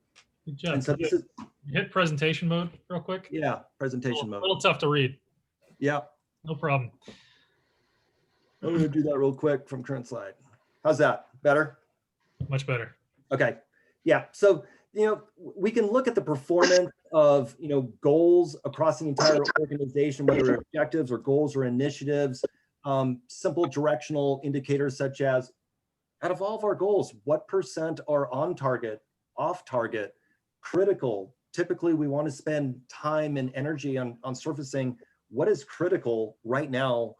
Good job.
And so this is,
hit presentation mode real quick.
yeah, presentation mode.
A little tough to read.
Yeah.
No problem.
I'm going to do that real quick from current slide. How's that? Better?
Much better.
Okay. Yeah. So, we can look at the performance of, goals across the entire organization, whether they're objectives or goals or initiatives, simple directional indicators such as, out of all of our goals, what % are on target, off target, critical? Typically, we want to spend time and energy on surfacing what is critical right now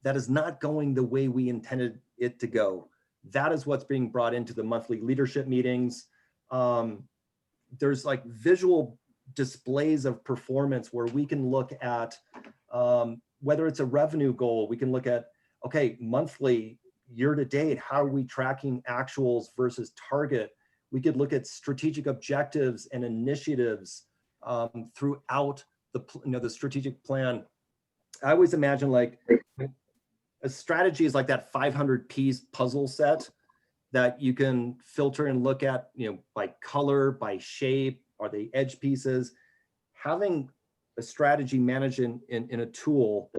that is not going the way we intended it to go. That is what's being brought into the monthly leadership meetings. There's like visual displays of performance where we can look at whether it's a revenue goal, we can look at, okay, monthly, year to date, how are we tracking actuals versus target? We could look at strategic objectives and initiatives throughout the strategic plan. I always imagine like a strategy is like that 500-piece puzzle set that you can filter and look at, by color, by shape, are they edge pieces? Having a strategy managed in a tool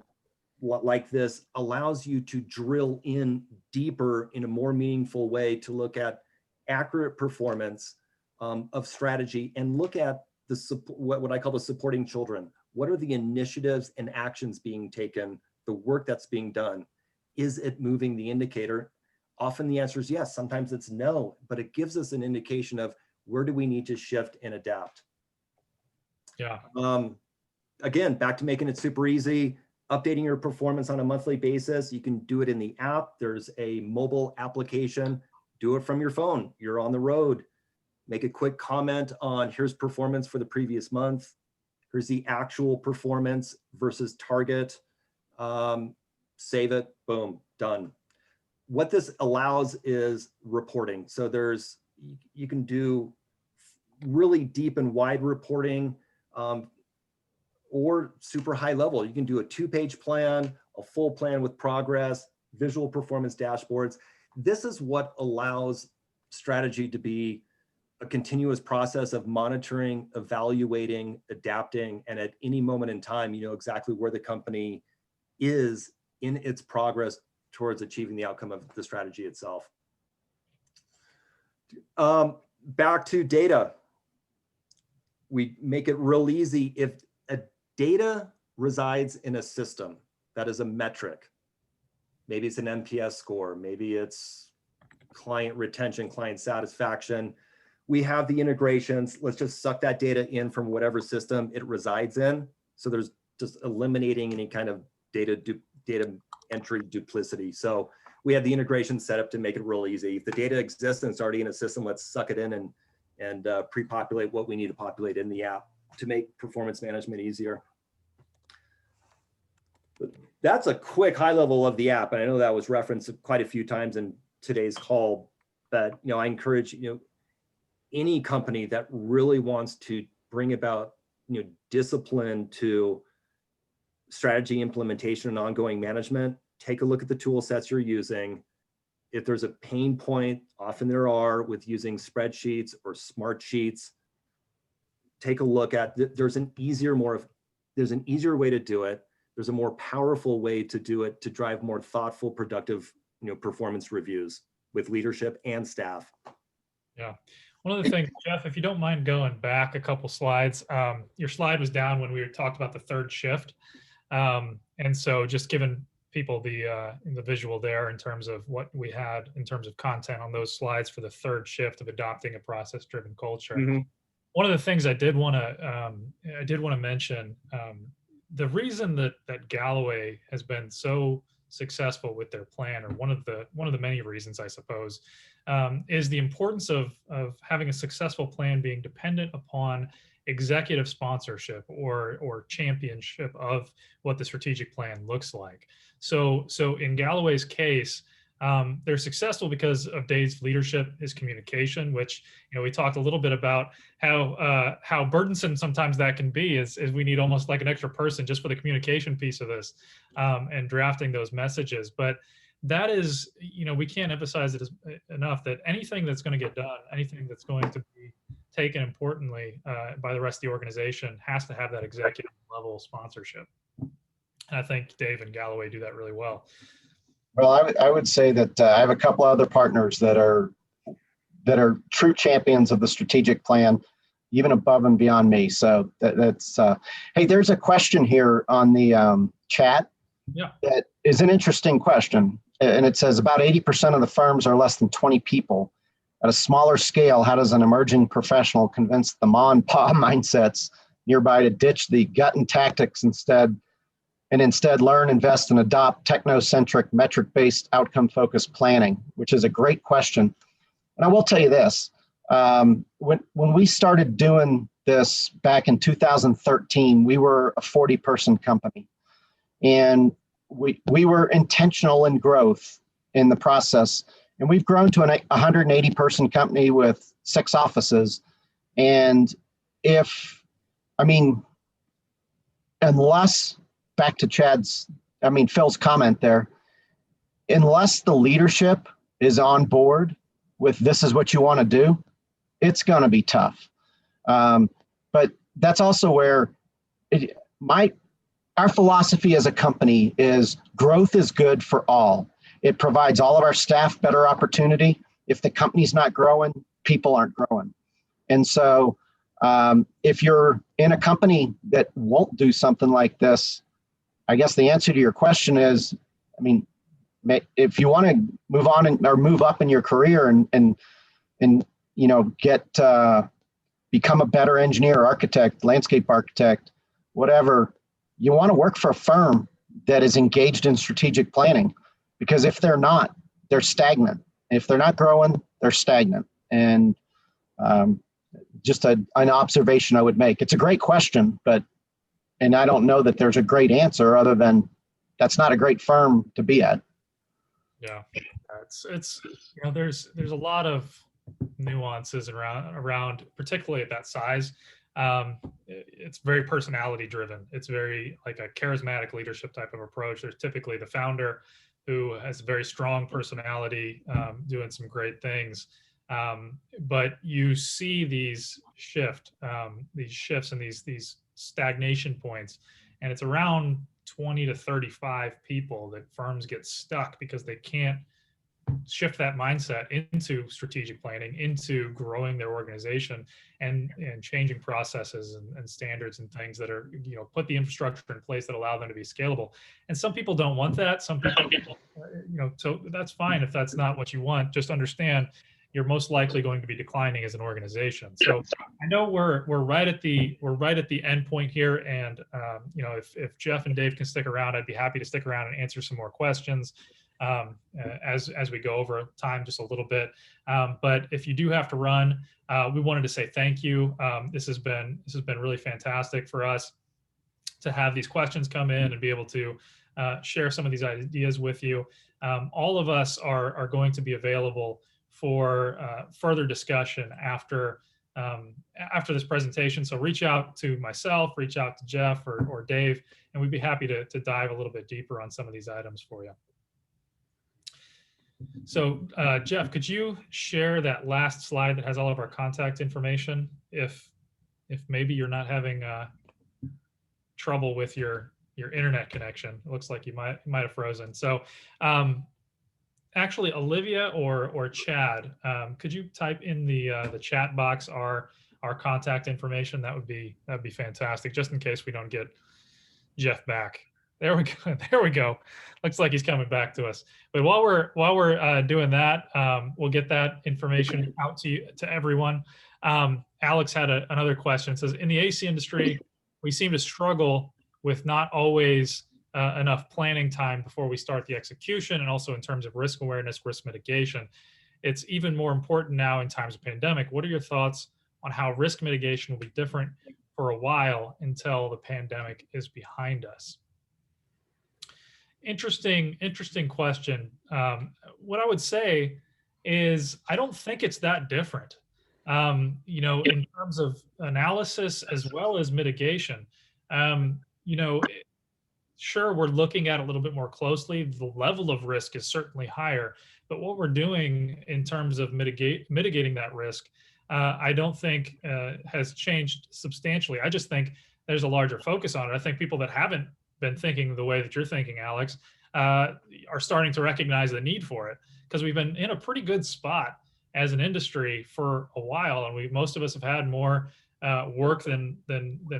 like this allows you to drill in deeper in a more meaningful way to look at accurate performance, of strategy and look at what I call the supporting children. What are the initiatives and actions being taken, the work that's being done? Is it moving the indicator? Often the answer is yes, sometimes it's no, but it gives us an indication of where do we need to shift and adapt.
Yeah.
Again, back to making it super easy, updating your performance on a monthly basis. You can do it in the app. There's a mobile application. Do it from your phone. You're on the road. Make a quick comment on here's performance for the previous month. Here's the actual performance versus target. Save it, boom, done. What this allows is reporting. So you can do really deep and wide reporting or super high level. You can do a 2-page plan, a full plan with progress, visual performance dashboards. This is what allows strategy to be a continuous process of monitoring, evaluating, adapting, and at any moment in time, you know exactly where the company is in its progress towards achieving the outcome of the strategy itself. Back to data. We make it real easy. If a data resides in a system that is a metric, maybe it's an NPS score, maybe it's client retention, client satisfaction, we have the integrations. Let's just suck that data in from whatever system it resides in. So there's just eliminating any kind of data entry duplicity. So we have the integration set up to make it real easy. If the data exists and it's already in a system, let's suck it in and pre-populate what we need to populate in the app to make performance management easier. But that's a quick high level of the app. And I know that was referenced quite a few times in today's call, but I encourage any company that really wants to bring about discipline to strategy implementation and ongoing management, take a look at the tool sets you're using. If there's a pain point, often there are with using spreadsheets or smart sheets, take a look at, there's an easier way to do it. There's a more powerful way to do it to drive more thoughtful, productive, performance reviews with leadership and staff.
Yeah. One of the things, Jeff, if you don't mind going back a couple slides, your slide was down when we talked about the third shift. And so just giving people the visual there in terms of what we had in terms of content on those slides for the third shift of adopting a process-driven culture. Mm-hmm. One of the things I did want to mention, the reason that Galloway has been so successful with their plan, or one of the many reasons, I suppose, is the importance of having a successful plan being dependent upon executive sponsorship or championship of what the strategic plan looks like. So in Galloway's case, they're successful because of Dave's leadership, his communication, which we talked a little bit about how burdensome sometimes that can be. Is we need almost like an extra person just for the communication piece of this and drafting those messages. But that is, we can't emphasize it enough that anything that's going to get done, anything that's going to be taken importantly by the rest of the organization has to have that executive level sponsorship. And I think Dave and Galloway do that really well.
Well, I would say that I have a couple other partners that are true champions of the strategic plan, even above and beyond me. So that's hey, there's a question here on the chat.
Yeah.
That is an interesting question. And it says about 80% of the firms are less than 20 people. At a smaller scale, how does an emerging professional convince the ma and pa mindsets nearby to ditch the gut and tactics instead learn, invest, and adopt technocentric, metric-based, outcome-focused planning, which is a great question. And I will tell you this, when we started doing this back in 2013, we were a 40-person company. And we were intentional in growth in the process. And we've grown to a 180-person company with 6 offices. And unless, back to Phil's comment there, unless the leadership is on board with this is what you want to do, it's going to be tough. But that's also where our philosophy as a company is growth is good for all. It provides all of our staff better opportunity. If the company's not growing, people aren't growing. And so if you're in a company that won't do something like this, I guess the answer to your question is, I mean, if you want to move on or move up in your career and get become a better engineer, architect, landscape architect, whatever, you want to work for a firm that is engaged in strategic planning, because if they're not, they're stagnant. If they're not growing, they're stagnant. And just an observation I would make. It's a great question, and I don't know that there's a great answer other than that's not a great firm to be at.
Yeah, it's there's a lot of nuances around particularly at that size. It's very personality driven. It's very like a charismatic leadership type of approach. There's typically the founder who has a very strong personality, doing some great things. But you see these shifts and these stagnation points, and it's around 20 to 35 people that firms get stuck because they can't shift that mindset into strategic planning, into growing their organization and changing processes and standards and things that are, put the infrastructure in place that allow them to be scalable. And some people don't want that. Some people, so that's fine if that's not what you want. Just understand you're most likely going to be declining as an organization. So I know we're right at the end point here, and if Jeff and Dave can stick around, I'd be happy to stick around and answer some more questions as we go over time just a little bit. But if you do have to run, we wanted to say thank you. This has been really fantastic for us to have these questions come in and be able to share some of these ideas with you. All of us are going to be available for further discussion after this presentation. So reach out to myself, reach out to Jeff or Dave, and we'd be happy to dive a little bit deeper on some of these items for you. So Jeff, could you share that last slide that has all of our contact information? If maybe you're not having trouble with your internet connection, it looks like you might have frozen. So actually, Olivia or Chad, could you type in the chat box our contact information? That'd be fantastic, just in case we don't get Jeff back. There we go. There we go. Looks like he's coming back to us. But while we're doing that, we'll get that information out to everyone. Alex had another question. It says, in the AC industry, we seem to struggle with not always enough planning time before we start the execution, and also in terms of risk awareness, risk mitigation. It's even more important now in times of pandemic. What are your thoughts on how risk mitigation will be different for a while until the pandemic is behind us? Interesting question. What I would say is I don't think it's that different. In terms of analysis as well as mitigation, sure, we're looking at it a little bit more closely. The level of risk is certainly higher, but what we're doing in terms of mitigating that risk, I don't think has changed substantially. I just think there's a larger focus on it. I think people that haven't been thinking the way that you're thinking, Alex, are starting to recognize the need for it, because we've been in a pretty good spot as an industry for a while, and most of us have had more work than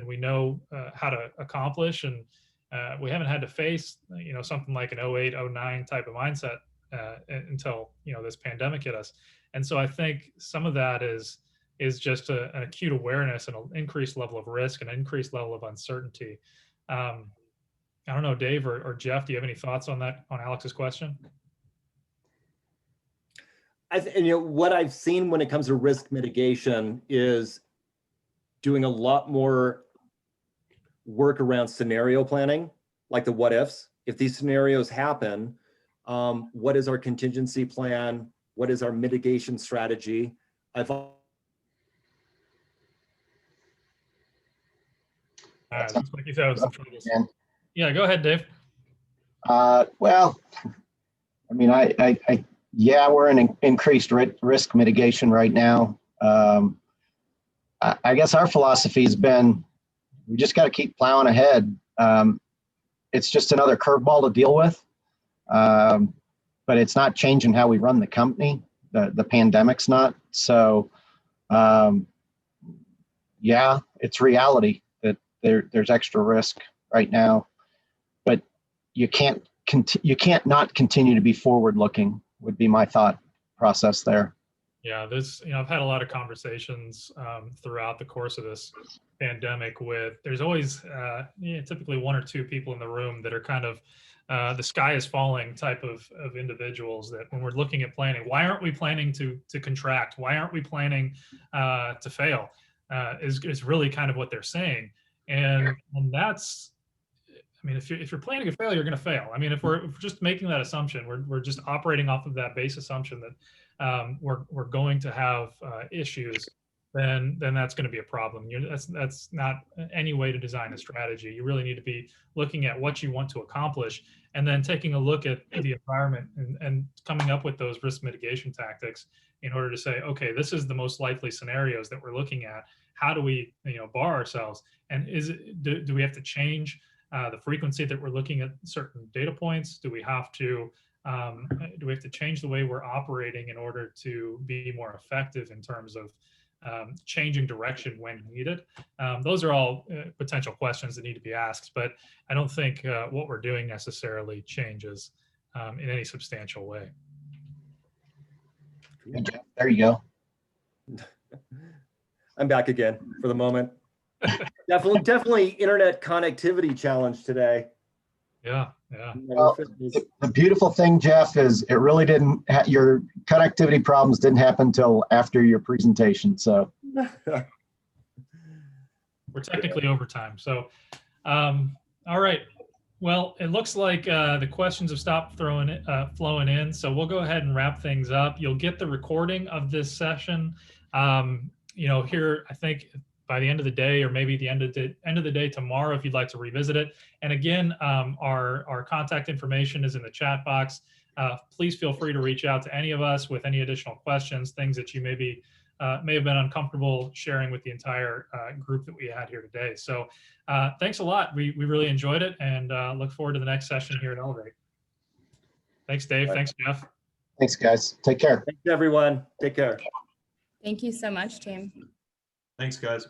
we know how to accomplish, and we haven't had to face something like an 08, 09 type of mindset until this pandemic hit us. And so I think some of that is just an acute awareness and an increased level of risk and an increased level of uncertainty. I don't know, Dave or Jeff, do you have any thoughts on that, on Alex's question?
What I've seen when it comes to risk mitigation is doing a lot more work around scenario planning, like the what ifs. If these scenarios happen, what is our contingency plan? What is our mitigation strategy? Looks
like you have some troubles. Yeah, go ahead, Dave.
Well, I mean, yeah, we're in increased risk mitigation right now. I guess our philosophy has been, we just got to keep plowing ahead. It's just another curveball to deal with, but it's not changing how we run the company. The pandemic's not. So yeah, it's reality that there's extra risk right now, but you can't not continue to be forward looking would be my thought process there.
Yeah, I've had a lot of conversations throughout the course of this pandemic there's always typically one or two people in the room that are kind of the sky is falling type of individuals that when we're looking at planning, why aren't we planning to contract? Why aren't we planning to fail? Is really kind of what they're saying. And that's, I mean, if you're planning to fail, you're going to fail. I mean, if we're just making that assumption, we're just operating off of that base assumption that we're going to have issues, then that's going to be a problem. That's not any way to design a strategy. You really need to be looking at what you want to accomplish, and then taking a look at the environment and coming up with those risk mitigation tactics in order to say, okay, this is the most likely scenarios that we're looking at. How do we, bar ourselves? And do we have to change the frequency that we're looking at certain data points? Do we have to change the way we're operating in order to be more effective in terms of changing direction when needed? Those are all potential questions that need to be asked, but I don't think what we're doing necessarily changes in any substantial way.
There you go.
I'm back again for the moment. Definitely internet connectivity challenge today.
Yeah.
Well, the beautiful thing, Jeff, is it really didn't, your connectivity problems didn't happen until after your presentation. So
we're technically over time. So, all right. Well, it looks like the questions have stopped flowing in. So we'll go ahead and wrap things up. You'll get the recording of this session, here, I think, by the end of the day, or maybe the end of the day tomorrow, if you'd like to revisit it. And again, our contact information is in the chat box. Please feel free to reach out to any of us with any additional questions, things that you may have been uncomfortable sharing with the entire group that we had here today. So thanks a lot. We really enjoyed it, and look forward to the next session here at Elevate. Thanks, Dave.
Right.
Thanks, Jeff.
thanks, guys. Take care.
Thanks, everyone. Take care.
Thank you so much, team.
Thanks, guys.